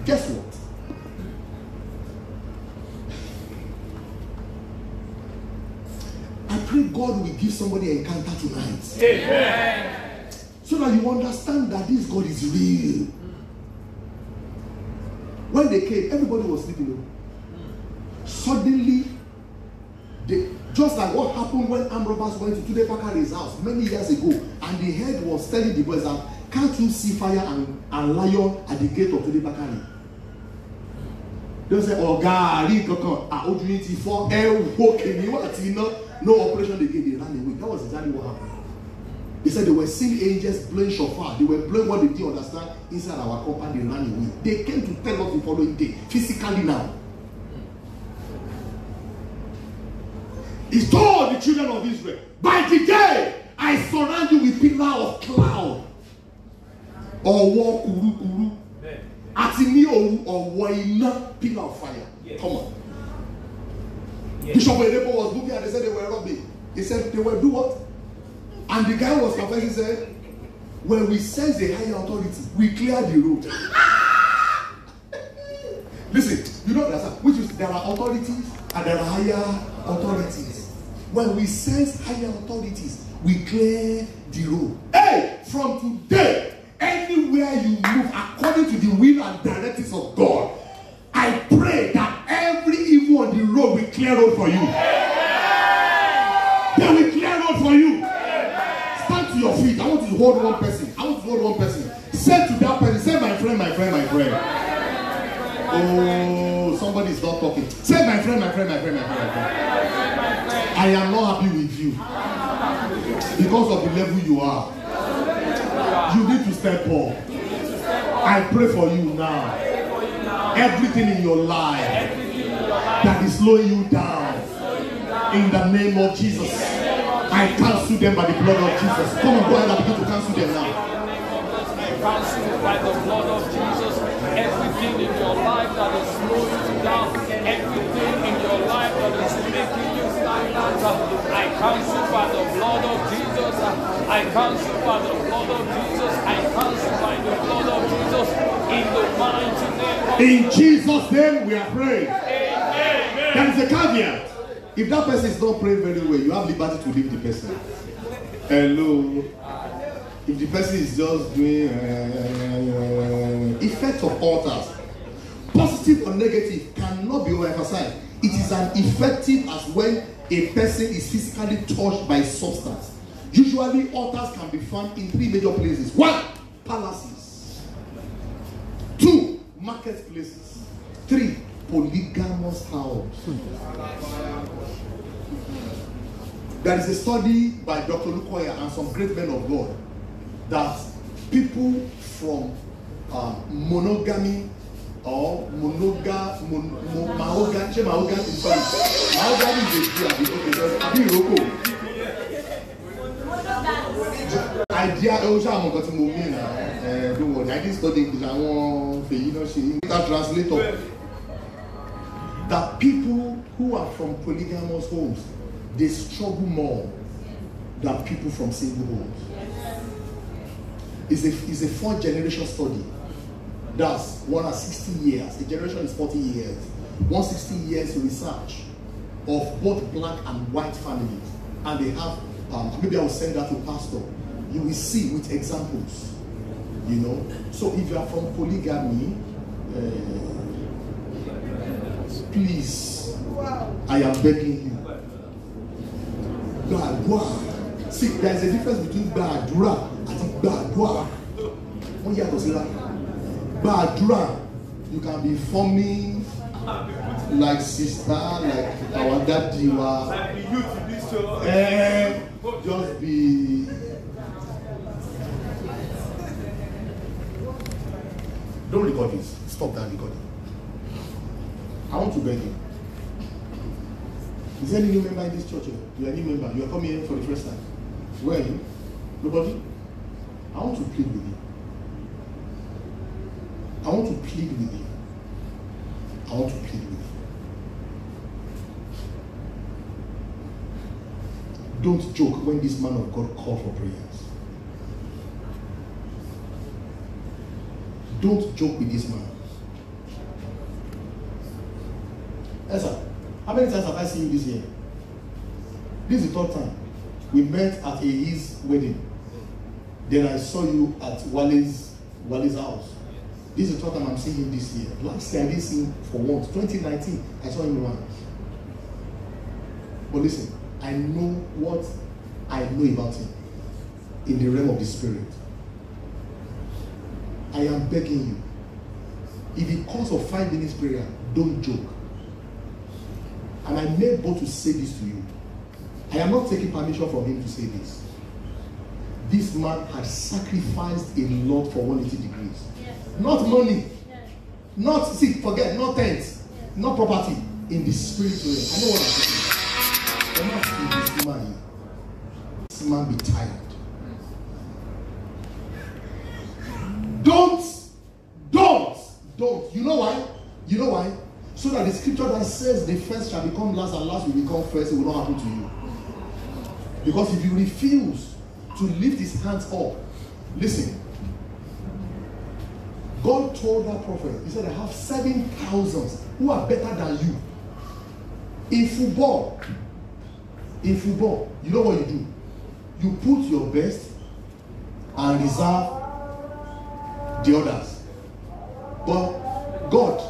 Guess what? I pray God will give somebody an encounter tonight. Amen. So that you understand that this God is real. When they came, everybody was sleeping. Suddenly, just Just like what happened when armed robbers went to Tunde Bakare's house many years ago, and the head was telling the boys that, can't you see fire and lion at the gate of Tunde Bakare? They say, oh God, opportunity for no operation again, they ran away. That was exactly what happened. They said they were seeing angels blowing shofar. They were blowing what they didn't understand inside our compound. They ran away. They came to tell us the following day, physically now. He told the children of Israel, by the day I surround you with pillar of cloud. Or war kuru kuru. Atini or waina pillar of fire. Yes. Come on. Yes. Bishop Edebo was looking and they said they were robbing. He said they were do what? And the guy was confessing, he said, when we sense a higher authority, we clear the road. Listen, you know that, which is there are authorities and there are higher authorities. When we sense higher authorities, we clear the road. Hey, from today, anywhere you move according to the will and directives of God, I pray that every evil on the road will clear road for you. They will clear road for you. Stand to your feet. I want you to hold one person. Say to that person, say my friend, my friend, my friend. Oh, somebody is not talking. Say my friend, my friend, my friend, my friend, my friend. I am not happy with you because of the level you are. You need to step up. I pray for you now. Everything in your life that is slowing you down, in the name of Jesus, I cancel them by the blood of Jesus. Come on, go ahead and begin to cancel them now. Cancel by the blood of Jesus everything in your life that is slowing you down, everything in your life that is making you stagnant. I cancel by the blood of Jesus. I cancel by the blood of Jesus. I cancel by the blood of Jesus in the mighty name of In Jesus' name we are praying. Amen. There is a caveat. If that person is not praying very well, you have liberty to leave the person. Hello. If the person is just doing effect of altars, positive or negative cannot be overemphasized. It is as effective as when a person is physically touched by substance. Usually altars can be found in 3 major places. 1, palaces. 2, marketplaces. 3, polygamous house. There is a study by Dr. Lukoya and some great men of God that people from monogamy or mahogany is idea don't worry, I didn't study English. I want translator. That people who are from polygamous homes, they struggle more than people from single homes. It's a 4th generation study. That's 160 years. A generation is 40 years. 160 years research of both black and white families. And they have, maybe I will send that to pastor. You will see with examples. You know. So if you are from polygamy, please, I am begging you. God. See, there is a difference between Badura and Badua. Badura, you can be forming like sister, like our daddy. Just be. Don't record this. Stop that recording. I want to beg you. Is there any new member in this church? You are a new member. You are coming here for the first time. Where are you? Nobody? I want to plead with you. I want to plead with you. I want to plead with you. Don't joke when this man of God calls for prayers. Don't joke with this man. Yes, sir. How many times have I seen you this year? This is the 3rd time. We met at his wedding. Then I saw you at Wale's house. This is the 3rd time I'm seeing him this year. Last year I didn't see him for once. 2019, I saw him once. But listen, I know what I know about him in the realm of the spirit. I am begging you, if it calls for 5 minutes prayer, don't joke. And I made bold to say this to you. I am not taking permission from him to say this. This man had sacrificed a lot for 180 degrees. Yes. Not money. Yes. Not, see, forget, not tents. Yes. Not property. In the spiritual realm. I know what I'm saying. I'm not seeing this man here. This man be tired. Don't. You know why? You know why? So that the scripture that says the first shall become last and last will become first, it will not happen to you. Because if you refuse to lift his hands up, listen. God told that prophet, he said, I have 7,000 who are better than you. In football, you know what you do? You put your best and reserve the others. But God,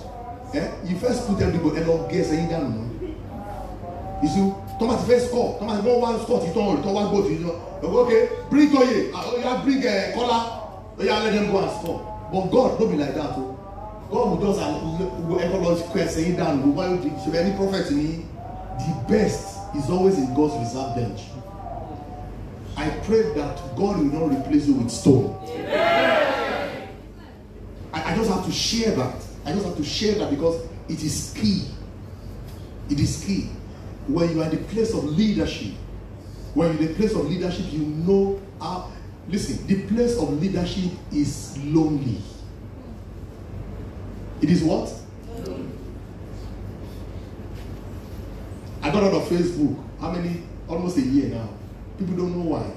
you first put everybody and don't guess any down. You see, Thomas first score. Thomas one score, he don't one go to you know. Okay, bring Toye, bring Kola, let them go and score. But God don't be like that. God will just saying down. Should any prophet in me, the best is always in God's reserve bench. I pray that God will not replace you with stone. I just have to share that. I just have to share that because it is key. It is key. When you are in the place of leadership, you know how. Listen, the place of leadership is lonely. It is what? I got out of Facebook. How many? Almost a year now. People don't know why.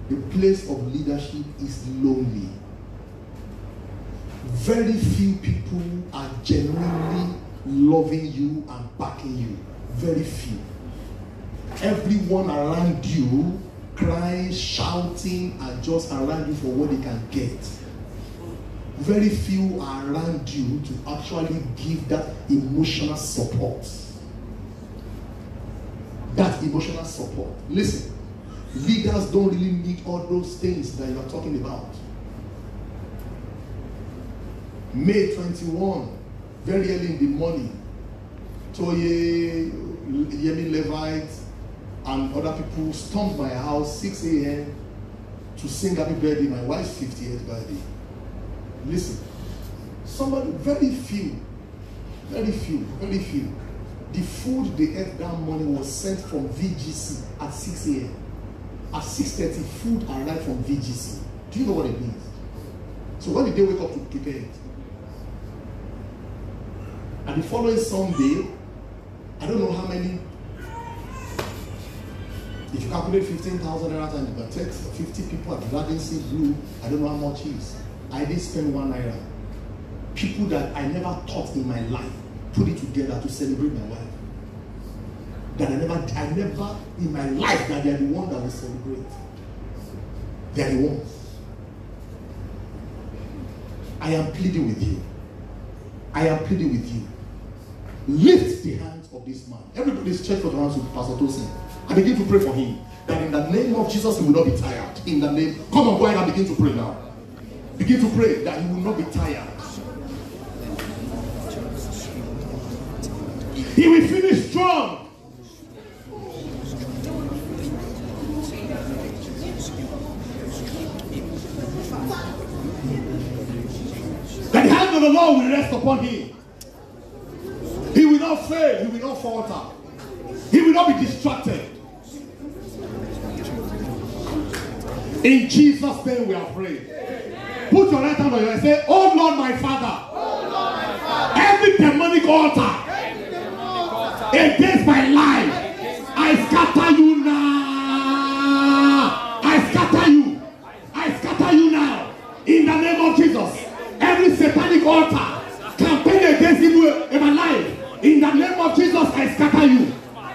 The place of leadership is lonely. Very few people are genuinely loving you and backing you. Very few. Everyone around you crying, shouting, and just around you for what they can get. Very few are around you to actually give that emotional support. That emotional support. Listen, leaders don't really need all those things that you are talking about. May 21, very early in the morning, Toye, Yemi Levite, and other people stormed my house 6 a.m. to sing happy birthday, my wife's 50th birthday. Listen, somebody, very few. The food they ate that morning was sent from VGC at 6 a.m. At 6:30, food arrived from VGC. Do you know what it means? So when did they wake up to prepare it? And the following Sunday, I don't know how many. If you calculate 15,000 naira and you can take 50 people at Garden Sea Blue, I don't know how much it is. I did spend 1 naira. People that I never thought in my life put it together to celebrate my wife. That I never in my life that they are the one that will celebrate. They are the ones. I am pleading with you. Lift the hands of this man. Everybody stretch for the hands of Pastor Tosin. I begin to pray for him. That in the name of Jesus, he will not be tired. In the name. Come on, go ahead and begin to pray now. Begin to pray that he will not be tired. He will finish strong. That the hand of the Lord will rest upon him. He will not fail. He will not falter. He will not be distracted. In Jesus' name we are praying. Put your right hand on your head and say, oh Lord my Father, every demonic altar against my life, I scatter you now. I scatter you now. In the name of Jesus. Every satanic altar campaign against evil in my life, in the name of Jesus, I scatter you. My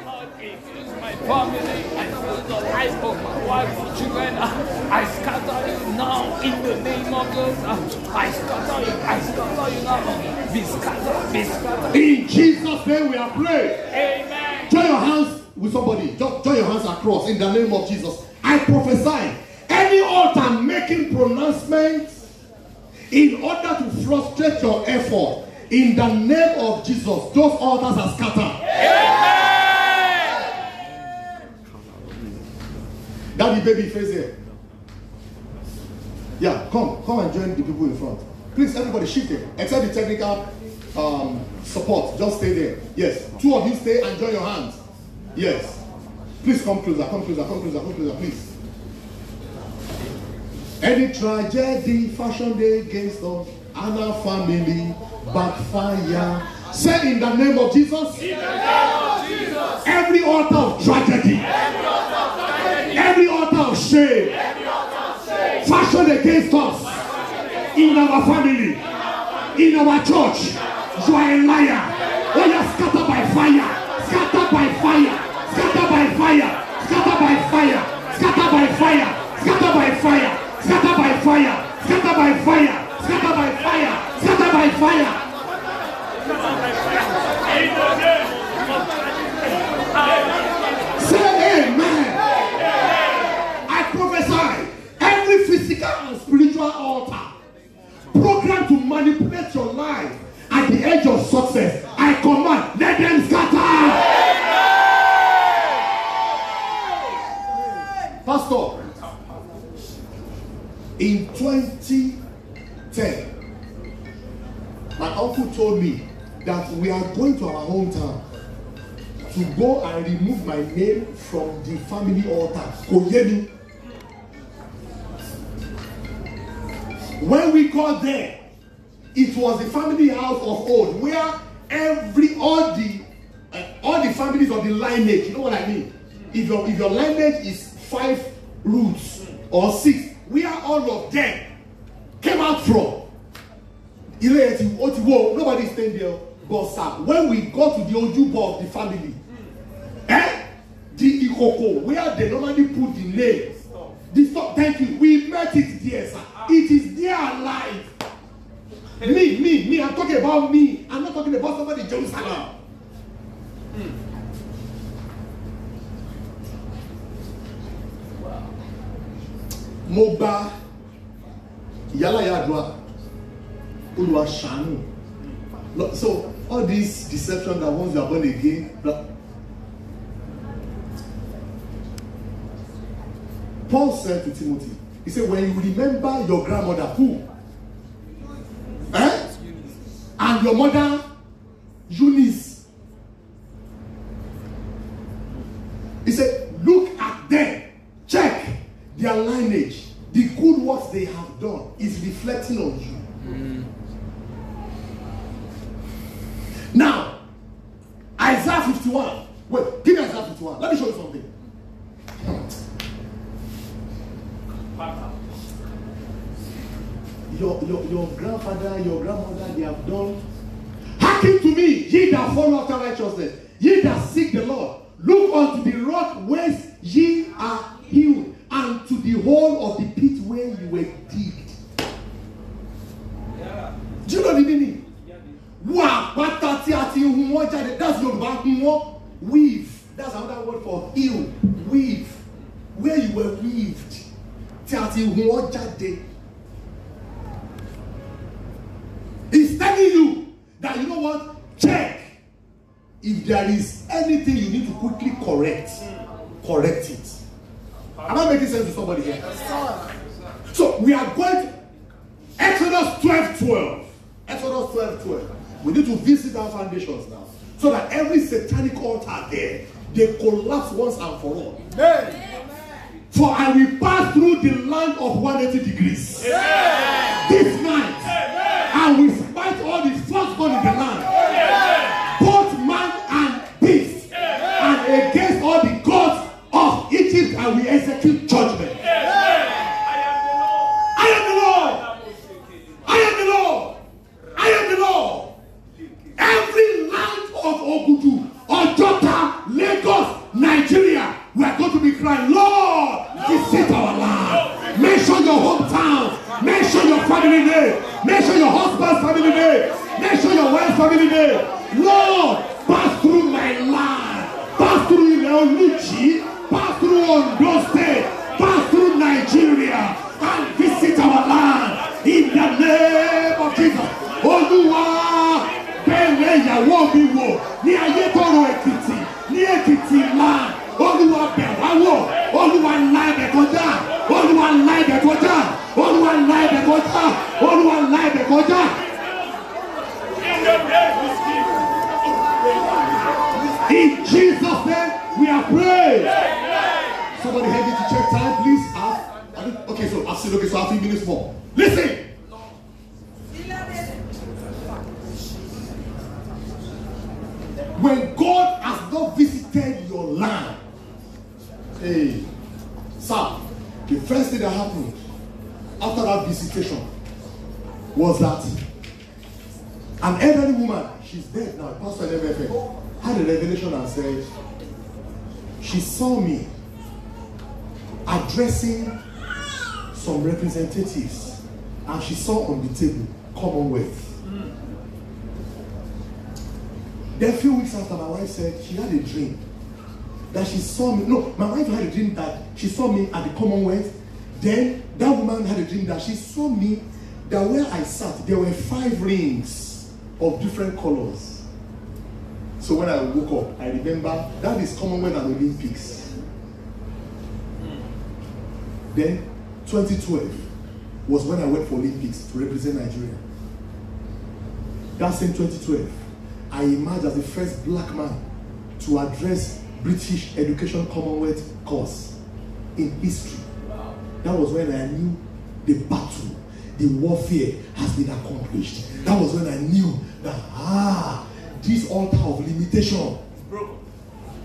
family, I feel the life of my wife and children. I scatter you now in the name of Jesus. I scatter you now. Be scattered, be scattered. In Jesus' name we are praying. Amen. Join your hands with somebody. Just join your hands across in the name of Jesus. I prophesy, any altar making pronouncements in order to frustrate your effort, in the name of Jesus, those altars are scattered. Daddy, baby, face here. Yeah, come and join the people in front. Please, everybody shift it. Except the technical support. Just stay there. Yes. 2 of you stay and join your hands. Yes. Please come closer, please. Any tragedy fashioned against us and our family backfire. Say in the name of Jesus. In the name of Jesus. Every altar of tragedy. Every altar of shame. Fashioned against us. In our family. In our church. You are a liar. Oh, you are scattered by fire. Scattered by fire. Scattered by fire. Scattered by fire. Scattered by fire. Scattered by fire. Scattered by fire. Scattered by fire. Scattered by fire. Scattered by fire. Say amen. I prophesy every physical and spiritual altar programmed to manipulate your life at the edge of success, I command, let them scatter. Pastor, in 2010, my uncle told me that we are going to our hometown to go and remove my name from the family altar. Koyenu. When we got there, it was the family house of old, where all the families of the lineage, you know what I mean? If your lineage is 5 roots or 6, where all of them came out from. Nobody is staying there but sir. When we got to the Ojubo of the family, the Ikoko, where they normally put the name, the stop, thank you, we met it there, sir. It is there alive. Me, I'm talking about me. I'm not talking about somebody in Jerusalem. Moba Yala Yadwa Ulwa Shanu. So all these deception that once you are born again. Paul said to Timothy, he said, when you remember your grandmother, who? And your mother, Eunice. He said, look at them, check their lineage. The good works they have done is reflecting on you. Now, Isaiah 51. Wait, give me Isaiah 51. Let me show you something. Your grandfather, your grandmother, they have done. Hearken to me, ye that follow after righteousness, ye that seek the Lord. Look unto the rock whence ye are healed, and to the hole of the pit where you were digged. Yeah. Do you know the meaning? That's your weave. That's another word for heal. Weave. Where you were weaved. He's telling you that, you know what? Check. If there is anything you need to quickly correct it. Am I making sense to somebody here? So we are going to Exodus 12:12. Exodus 12:12. We need to visit our foundations now, so that every satanic altar there, they collapse once and for all. Amen. For I will pass through the land of 180 degrees. Amen. This night. Amen. I will smite all the firstborn in the land. Amen. Both man and beast. Amen. And against all the gods of Egypt I will execute judgment. Amen. I am the Lord. I am the Lord. I am the Lord. Every land of Ogudu, Ojota, Lagos, Nigeria, we are going to be crying, Lord, visit our land. Mention your hometown. Mention your family name. Mention your husband's family name. Mention your wife's family name. Lord, pass through my land. Pass through Oluchi, pass through Ondo State, pass through Nigeria, and visit our land in the name of Jesus. Olúwa, bẹ̀rẹ̀ ìyàwó mi wò ní Ayétòrò Èkìtì, ní Èkìtì land. Olúwa bẹ̀ wá wò, Olúwa ńlá ẹ̀bẹ̀ kọjá, Olúwa ńlá ẹ̀bẹ̀ kọjá, Olúwa ńlá ẹ̀bẹ̀ kọjá, Olúwa ńlá ẹ̀bẹ̀ kọjá. In Jesus' name, we are praying. Somebody help me to check time, please. Okay, so I've seen. Okay, so I have 3 minutes more. Listen. When God has not visited your land, hey, sir, the first thing that happened after that visitation was that an elderly woman, she's dead now, Pastor LFF, had a revelation and said, she saw me addressing some representatives, and she saw on the table Commonwealth. Then a few weeks after, my wife said she had a dream that she saw me. No, my wife had a dream that she saw me at the Commonwealth. Then that woman had a dream that she saw me, that where I sat, there were 5 rings of different colors. So when I woke up, I remember that is Commonwealth and Olympics. Then 2012 was when I went for Olympics to represent Nigeria. That same 2012, I emerged as the first black man to address British Education Commonwealth course in history. That was when I knew the battle, the warfare has been accomplished. That was when I knew that, this altar of limitation.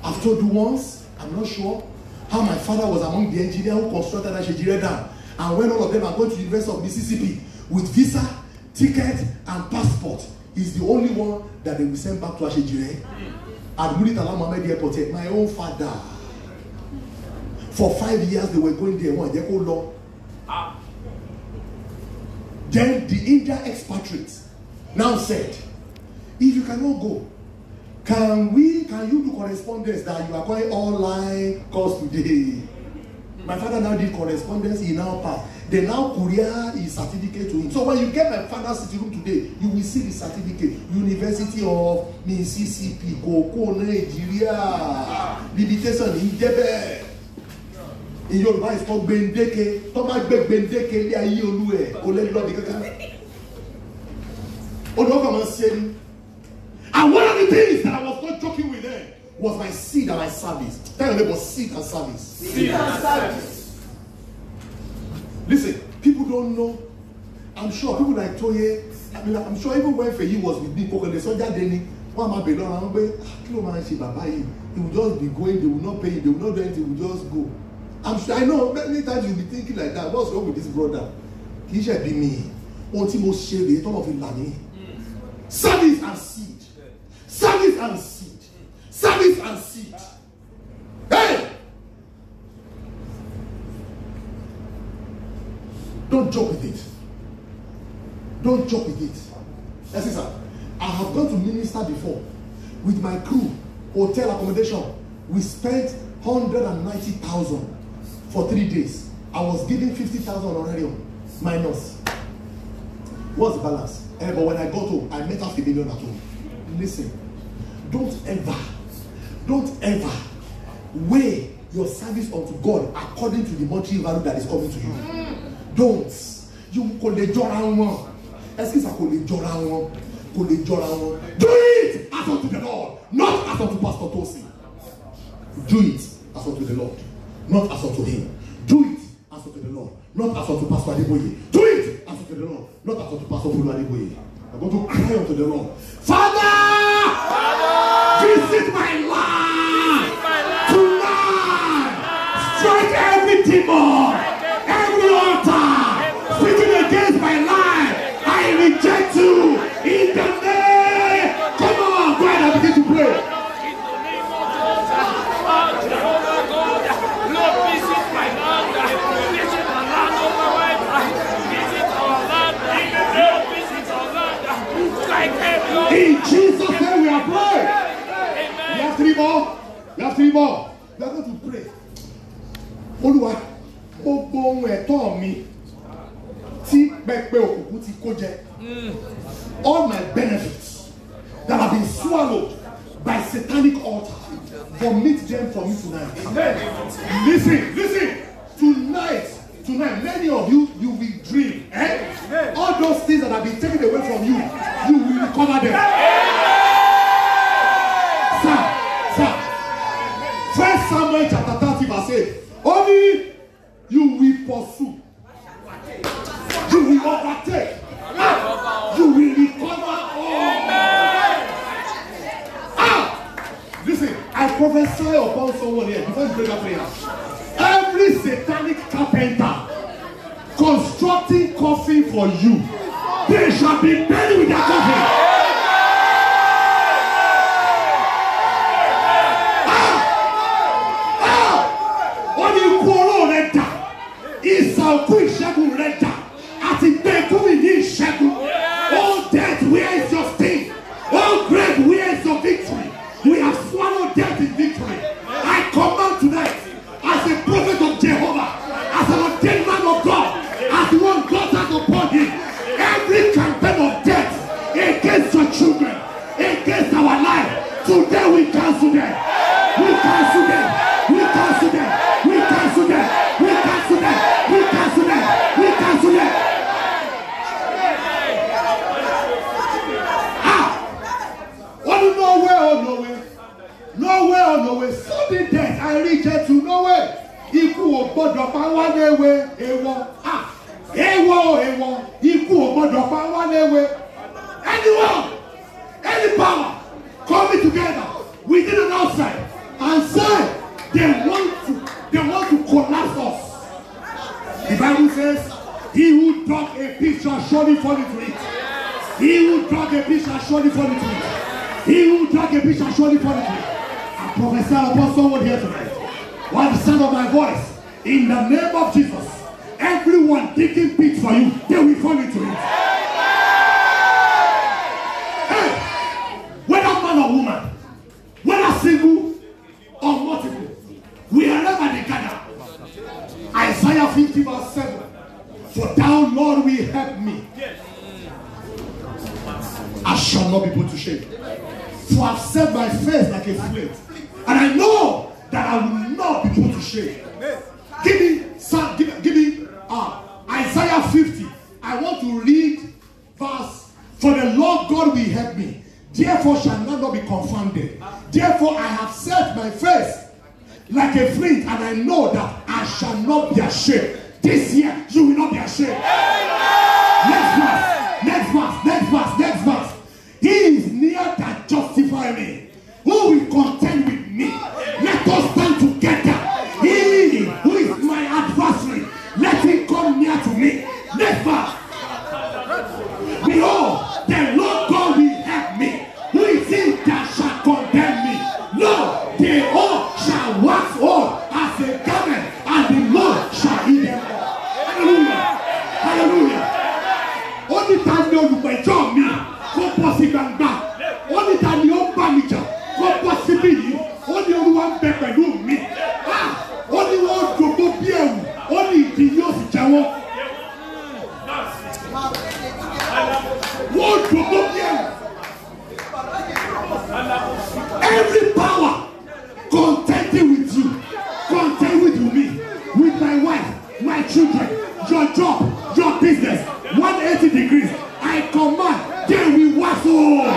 I've told you once, I'm not sure, how my father was among the engineers who constructed Ashejire Dam. And when all of them are going to the University of Mississippi with visa, ticket, and passport, he's the only one that they will send back to Ashejire. At Muritala Mohammed Airport, my own father. For 5 years they were going there. They go long. Then the India expatriates now said, if you cannot go, can you do correspondence that you are going online course today? My father now did correspondence, he now passed. They now courier his certificate to him. So when you get my father's sitting room today, you will see the certificate. University of Mississippi, Koko, Nigeria. Limitation in Debe. In Yoruba, it's called Bendeke. Thomas Bendeke, they are Yolue. And one of the things that I was not joking with them was my seed and my service. Tell your neighbor, seed and service. Seed and service. Listen, people don't know. I'm sure people like Toye, I'm sure even when Feyi was with me, he will just be going, they will not pay, they will not do anything, they will just go. I'm sure, I know, many times you'll be thinking like that. What's wrong with this brother? He should be me. Service and seed. Service and seed. Service and seed. Hey! Don't joke with it. Don't joke with it. Yes, sir. I have gone to minister before with my crew, hotel accommodation. We spent 190,000 for 3 days. I was giving 50,000 already minus. What's the balance? But when I got home, I met half a million at home. Listen, don't ever weigh your service unto God according to the monetary value that is coming to you. Don't. You call the Joran. Do it as unto the Lord, not as unto Pastor Tosi. Do it as unto the Lord, not as unto him. Do it as unto the Lord, not as unto Pastor Adeboye. Do it as unto the Lord, not as unto Pastor Fulu Adeboye. I'm going to cry unto the Lord. Father, visit my life tonight. Strike every demon, every altar speaking against my life. I reject you in the name. Come on, go ahead and begin to pray. Lord, visit my land. Visit the land of my wife. Visit our land. Lord, visit our land. Like in Jesus' name we are praying. We have 3 more. We have 3 more. Olúwa, gbogbo ohun ẹ̀tọ́ mi tí pẹpẹ òkùnkùn ti kó jẹ. All my benefits that have been swallowed by satanic altar, vomit them for me tonight. Listen. Tonight, many of you will dream. All those things that have been taken away from you, you will recover them. Sir. 1 Samuel chapter 30 verse 8. Only you will pursue. You will overtake. You will recover all. Listen, I prophesy upon someone here before you pray that prayer. Every satanic carpenter constructing coffin for you, they shall be buried with their coffin. Only Koro Reda, Isaku Shaku Reda, Atibeku in Shaku. Oh death, where is your sting? Oh grave, where is your victory? We have swallowed death in victory. I command tonight, as a prophet of Jehovah, as an ordained man of God, as the one God has upon him, every campaign of death against your children, against our life, today we cancel them. We cancel them. We cancel them. We cancel them. We cancel them. We cancel them. We cancel them. Only nowhere. Sudden death, I reject you. Nowhere. Ikú ò gbọ́dọ̀ pa wá léwe. Èèwọ̀. Ikú ò gbọ́dọ̀ pa wá léwe. Anyone, any power, coming together within and outside, and say they want to collapse us. The Bible says, "He who dug a pit shall surely fall into it. He who dug a pit shall surely fall into it. He who dug a pit shall surely fall into it." I prophesy upon someone here tonight. By the sound of my voice, in the name of Jesus, everyone digging pits for you, they will fall into it. Hey, whether man or woman, whether single or multiple, wherever they gather. Isaiah 50 verse 7. For thou, Lord, will help me. I shall not be put to shame. For I've set my face like a flint, and I know that I will not be put to shame. Give me Isaiah 50. I want to read verse. For the Lord God will help me. Therefore shall not be confounded. Therefore I have set my face like a flint, and I know that I shall not be ashamed. This year you will not be ashamed. Next verse. He is near that justify me. Who will contend with me? Let us stand together. He who is my adversary, let him come near to me. Next verse. Behold, the Lord God will help me. Who is he that shall condemn me? Lo, they all shall wax old as a garment, and the Lord shall eat them all. Hallelujah. Only time you look my job me. Go possible and back. Only time you own manager. Go possible. Only one pepper do me. Only one to go beer. Only the yours jawo. One to go beer. Every power contending with you, contend with me, with my wife, my children, your job, your business, 180 degrees. I command, they will wax old.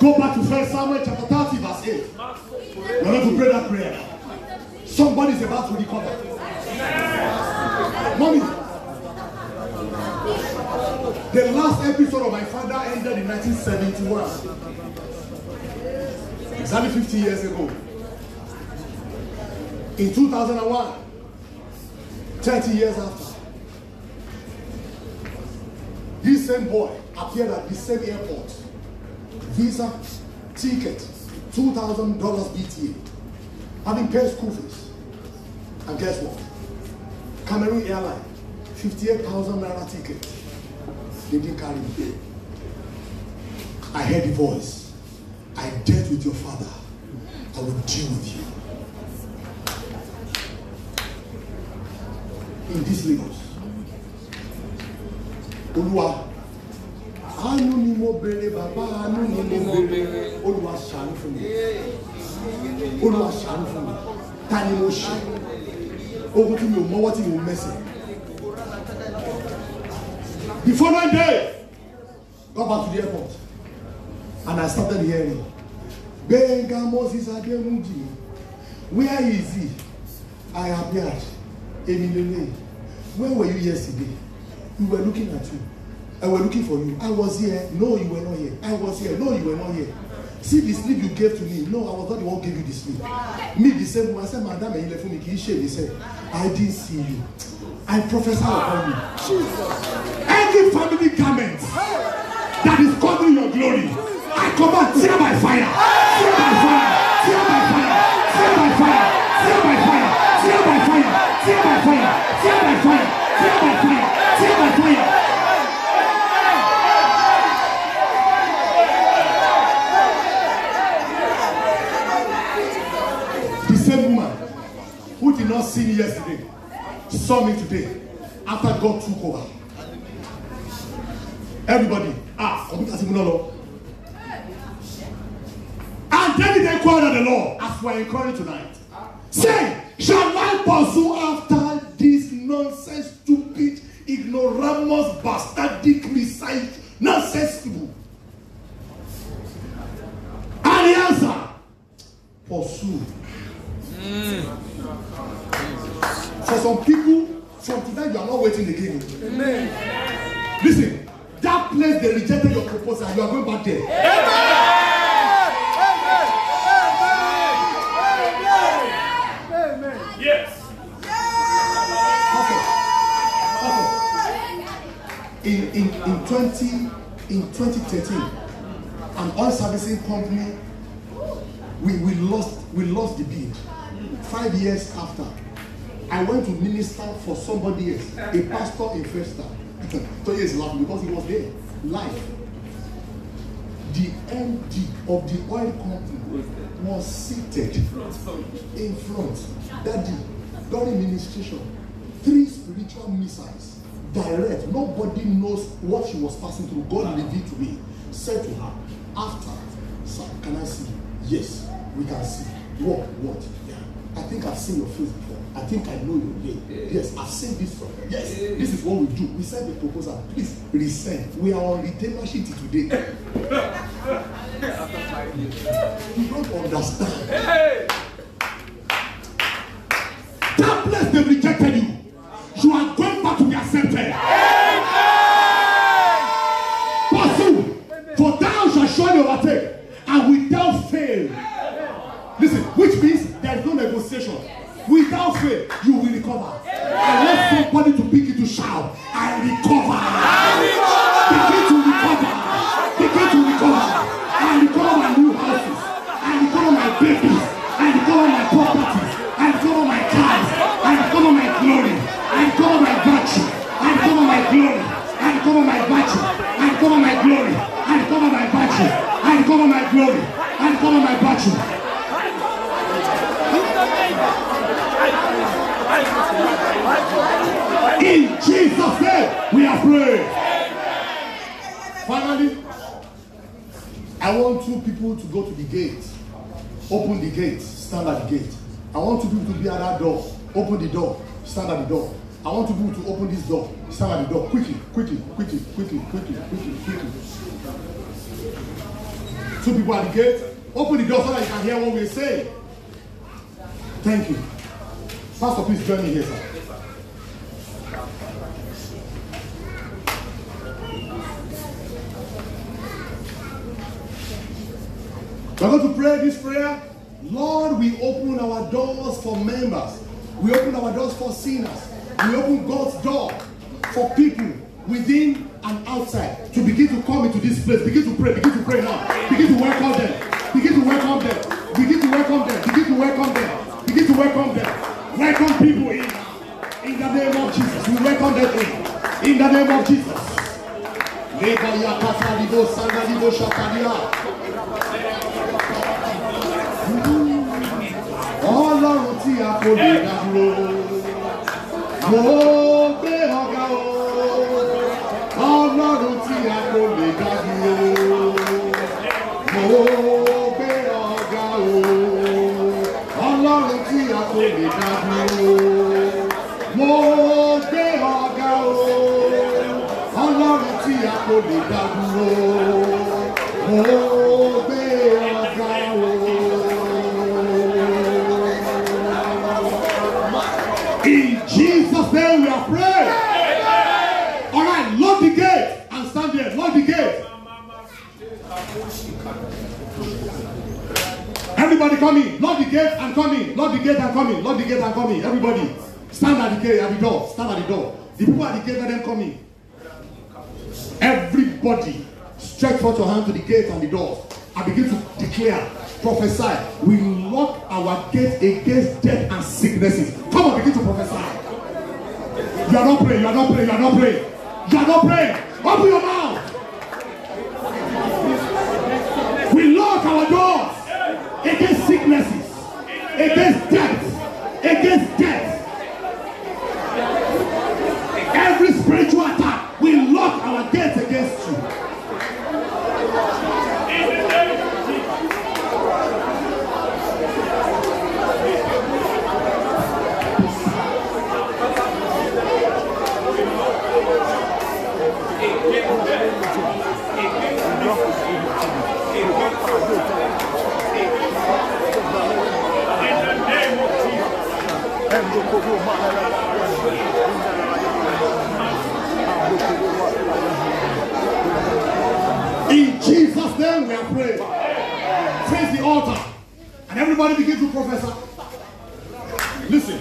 Go back to 1 Samuel chapter 30 verse 8. We're going to pray that prayer. Somebody is about to recover. Mommy, the last episode of my father ended in 1971. Exactly 50 years ago. In 2001, 30 years after, this same boy appeared at the same airport. Visa, ticket, $2,000 BTA. Having paid school fees. And guess what? Cameroon Airline, 58,000 naira ticket. They didn't carry me. I heard the voice. I I dealt with your father, I will deal with you. In this Lagos. Olúwa, àánú ni mo béèrè bàbá, àánú ni mo béèrè. Olúwa ṣàánú fún mi. Olúwa ṣàánú fún mi. Ta ni mo ṣe? Ogun tí mi ò mọ́wọ́ tí mi ò mẹ́sẹ̀. The following day, got back to the airport and I started hearing, Benga Moses Ademuji, where is he? I appeared. Emilene, where were you yesterday? We were looking at you. I was looking for you. I was here. No, you were not here. I was here. No, you were not here. See the sleep you gave to me. No, I was not the one who gave you the sleep. Me, the same one. I said, Madam, he left me. He said, I didn't see you. I prophesy upon you. Every family garment that is covering your glory, I command, tear by fire. Tear by fire. Tear by fire. Tear by fire. Tear by fire. Tear by fire. Tear by fire. Tear by fire. Tear by fire. Tear by fire. The same woman who did not see me yesterday saw me today after God took over. Everybody, and David inquired of the Lord, as we are inquiring tonight, saying, shall I pursue after this nonsense, stupid, ignoramus, bastardic, messiah, nonsense people? And the answer, pursue. For some people, from today you are not waiting again. Amen. Listen, that place they rejected your proposal, you are going back there. Amen. Yes. In 2013, an oil servicing company, we lost the bid. 5 years after, I went to minister for somebody else, a pastor in Festa. So he is laughing because he was there, live. The MD of the oil company was seated in front. Daddy, during ministration, 3 spiritual missiles, direct. Nobody knows what she was passing through. God revealed to me. Said to her, after, sir, can I see? Yes, we can see. What? Yeah. I think I've seen your face before. I think I know your name. Yes, I've seen this from you. Yes, this is what we do. We send the proposal. Please resend. We are on retainer sheet today. You don't understand. That place they rejected you. You are going back to be accepted. Pursue, for thou shalt surely overtake, and without fail. Listen, which means there is no negotiation. Without fail, you will recover. I want somebody to begin to shout, I recover. Begin to recover. Begin to recover. I recover my new houses. I recover my babies. I recover my properties. I recover my cars. I recover my glory. I recover my virtue. I recover my glory. I recover my virtue. I recover my glory. I recover my virtue. I recover my glory. I recover my virtue. In Jesus' name, we are praying. Finally, I want 2 people to go to the gate. Open the gate, stand at the gate. I want 2 people to be at that door. Open the door, stand at the door. I want 2 people to open this door, stand at the door. Quickly. 2 people at the gate. Open the door so that you can hear what we're saying. Thank you. Pastor, please join me here, sir. We're going to pray this prayer. Lord, we open our doors for members. We open our doors for sinners. We open God's door for people within and outside to begin to come into this place. Begin to pray now. Begin to welcome them. Begin to welcome them. Begin to welcome them. Begin to welcome them. Begin to welcome them. Welcome people in the name of Jesus. We welcome them in the name of Jesus. a kò lè dá dúró. Mo gbé ọ̀gá o, Ọlọ́run tí a kò lè dá dúró. Mo gbé ọ̀gá o, Ọlọ́run tí a kò lè dá dúró. Mo gbé ọ̀gá o, Ọlọ́run tí a kò lè dá dúró. Mo gbé ọ̀gá o. In Jesus' name we are praying. All right, lock the gate and stand there. Lock the gate. Everybody come in. Lock the gate and come in. Lock the gate and come in. Lock the gate and come in. Everybody stand at the gate, at the door. Stand at the door. The people at the gate, let them come in. Everybody stretch forth your hand to the gate and the door and begin to declare, prophesy. We lock our gate against death and sicknesses. Come on, begin to prophesy. You are not praying. You are not praying. You are not praying. You are not praying. Open your mouth. We lock our doors against sicknesses, against death, against death. Every spiritual attack, we lock our gates against you. In Jesus' name we are praying. Face the altar and everybody begin to prophesy. Listen.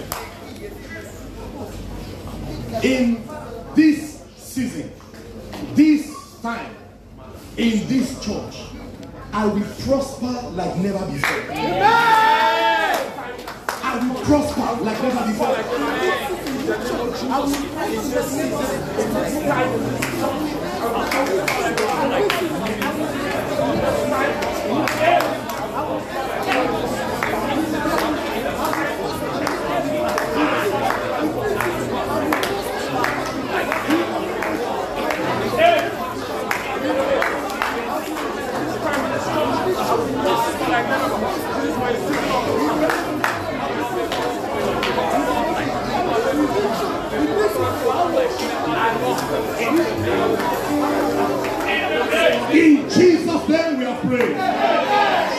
In this season, this time, in this church, I will prosper like never before. I will prosper like never before. In Jesus' name we are praying.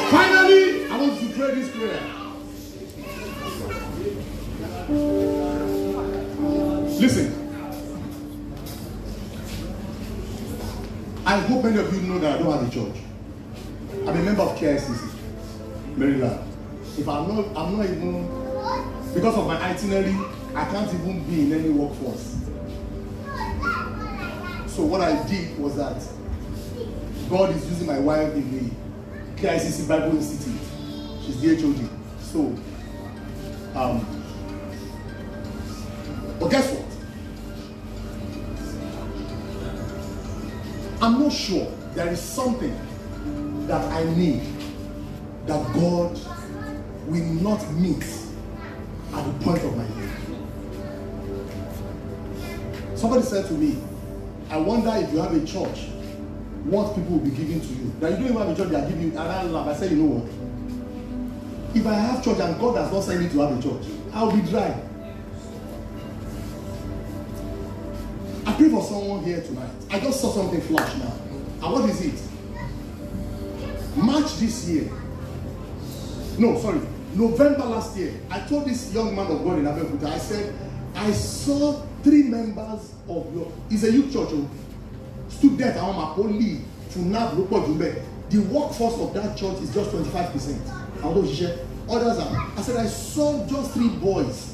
Finally, I want you to pray this prayer. Listen. I hope many of you know that I don't have a church. I'm a member of KICC, Maryland. If I'm not even, because of my itinerary, I can't even be in any workforce. So what I did was that God is using my wife in the KICC Bible Institute. She's the HOD. So, but guess what? I'm not sure there is something that I need that God will not meet at the point of my need. Somebody said to me, I wonder if you have a church, what people will be giving to you. Now you don't even have a church, they are giving you. And I said, you know what? If I have church and God has not sent me to have a church, I'll be dry. I pray for someone here tonight. I just saw something flash now. And what is it? March this year. No, sorry. November last year. I told this young man of God in Abeokuta, I said, I saw 3 members of your, it's a youth church, student only Funab Lopo Jumbe. The workforce of that church is just 25%. Others are. I said, I saw just 3 boys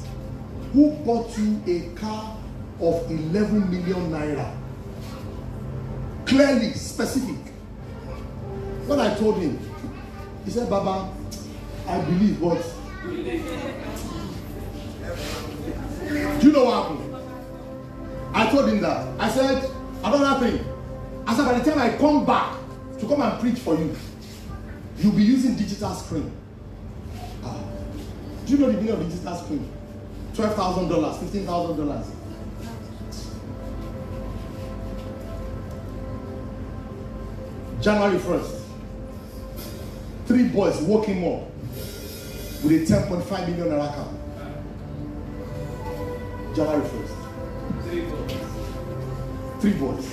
who bought you a car of 11 million naira. Clearly, specific. When I told him, he said, Baba, I believe, but do you know what happened? I told him that. I said, another thing. I said, by the time I come back to come and preach for you, you'll be using digital screen. Do Do you know the meaning of digital screen? $12,000, $15,000. January 1st, 3 boys walking more with a 10.5 million account. January 1st. 3 boys.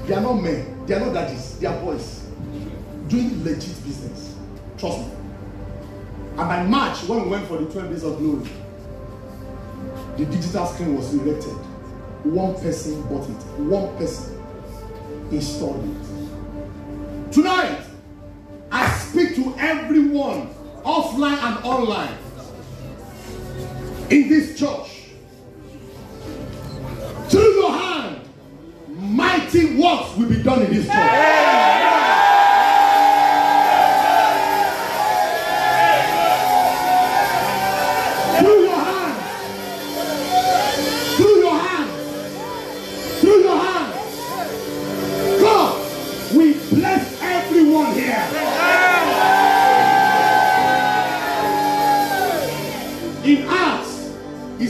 They are not men, they are not daddies, they are boys doing legit business. Trust me. And by March, when we went for the 12 days of glory, the digital screen was erected. One person bought it. One person installed it. Tonight, I speak to everyone, offline and online, in this church. Through your hand, mighty works will be done in this church.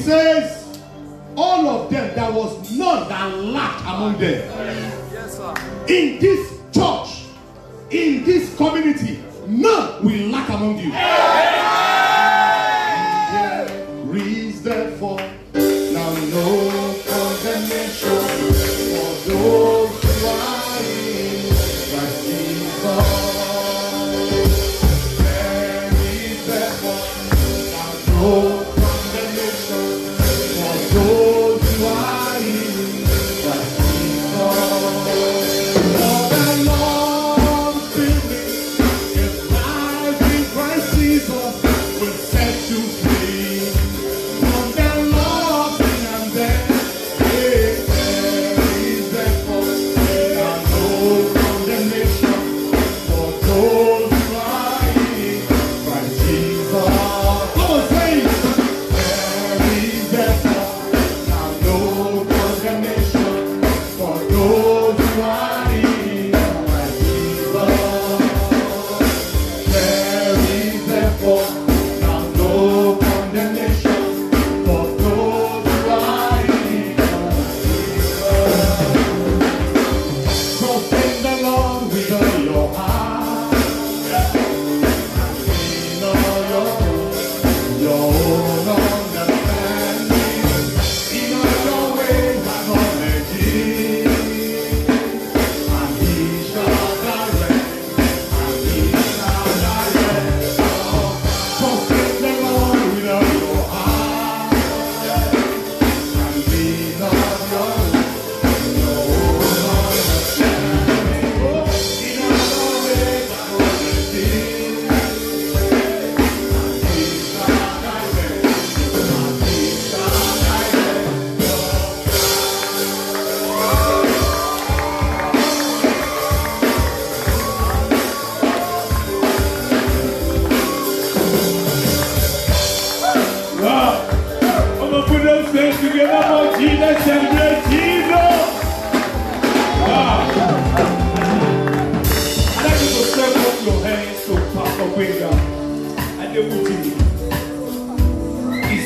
Says all of them, there was none that lacked among them. Yes, sir. In this church, in this community, none will lack among you. There is therefore now no condemnation for those who are in Christ Jesus. There is therefore now no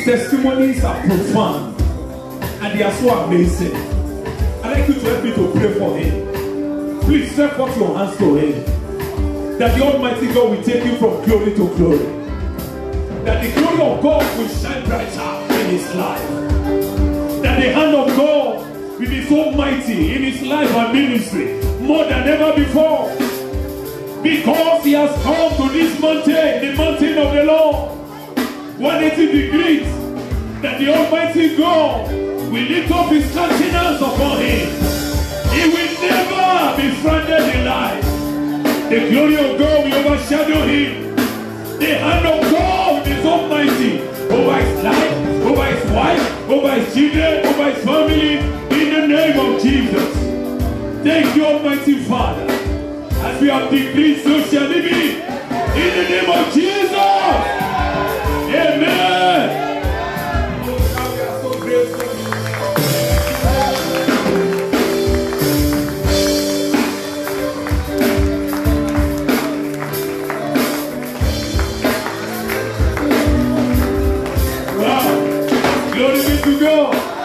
His testimonies are profound and they are so amazing. I'd like you to help me to pray for him. Please stretch forth your hands to him. That the Almighty God will take you from glory to glory. That the glory of God will shine brighter in his life. That the hand of God will be so mighty in his life and ministry more than ever before. Because he has come to this mountain, the mountain of the Lord, 180 degrees, that the Almighty God will lift up his countenance upon him. He will never be stranded in life. The glory of God will overshadow him. The hand of God is almighty over his life, over his wife, over his children, over his family, in the name of Jesus. Thank you, Almighty Father. As we have decreed, so shall it be. In the name of Jesus. Amen. Oh, God, we are so grateful. God.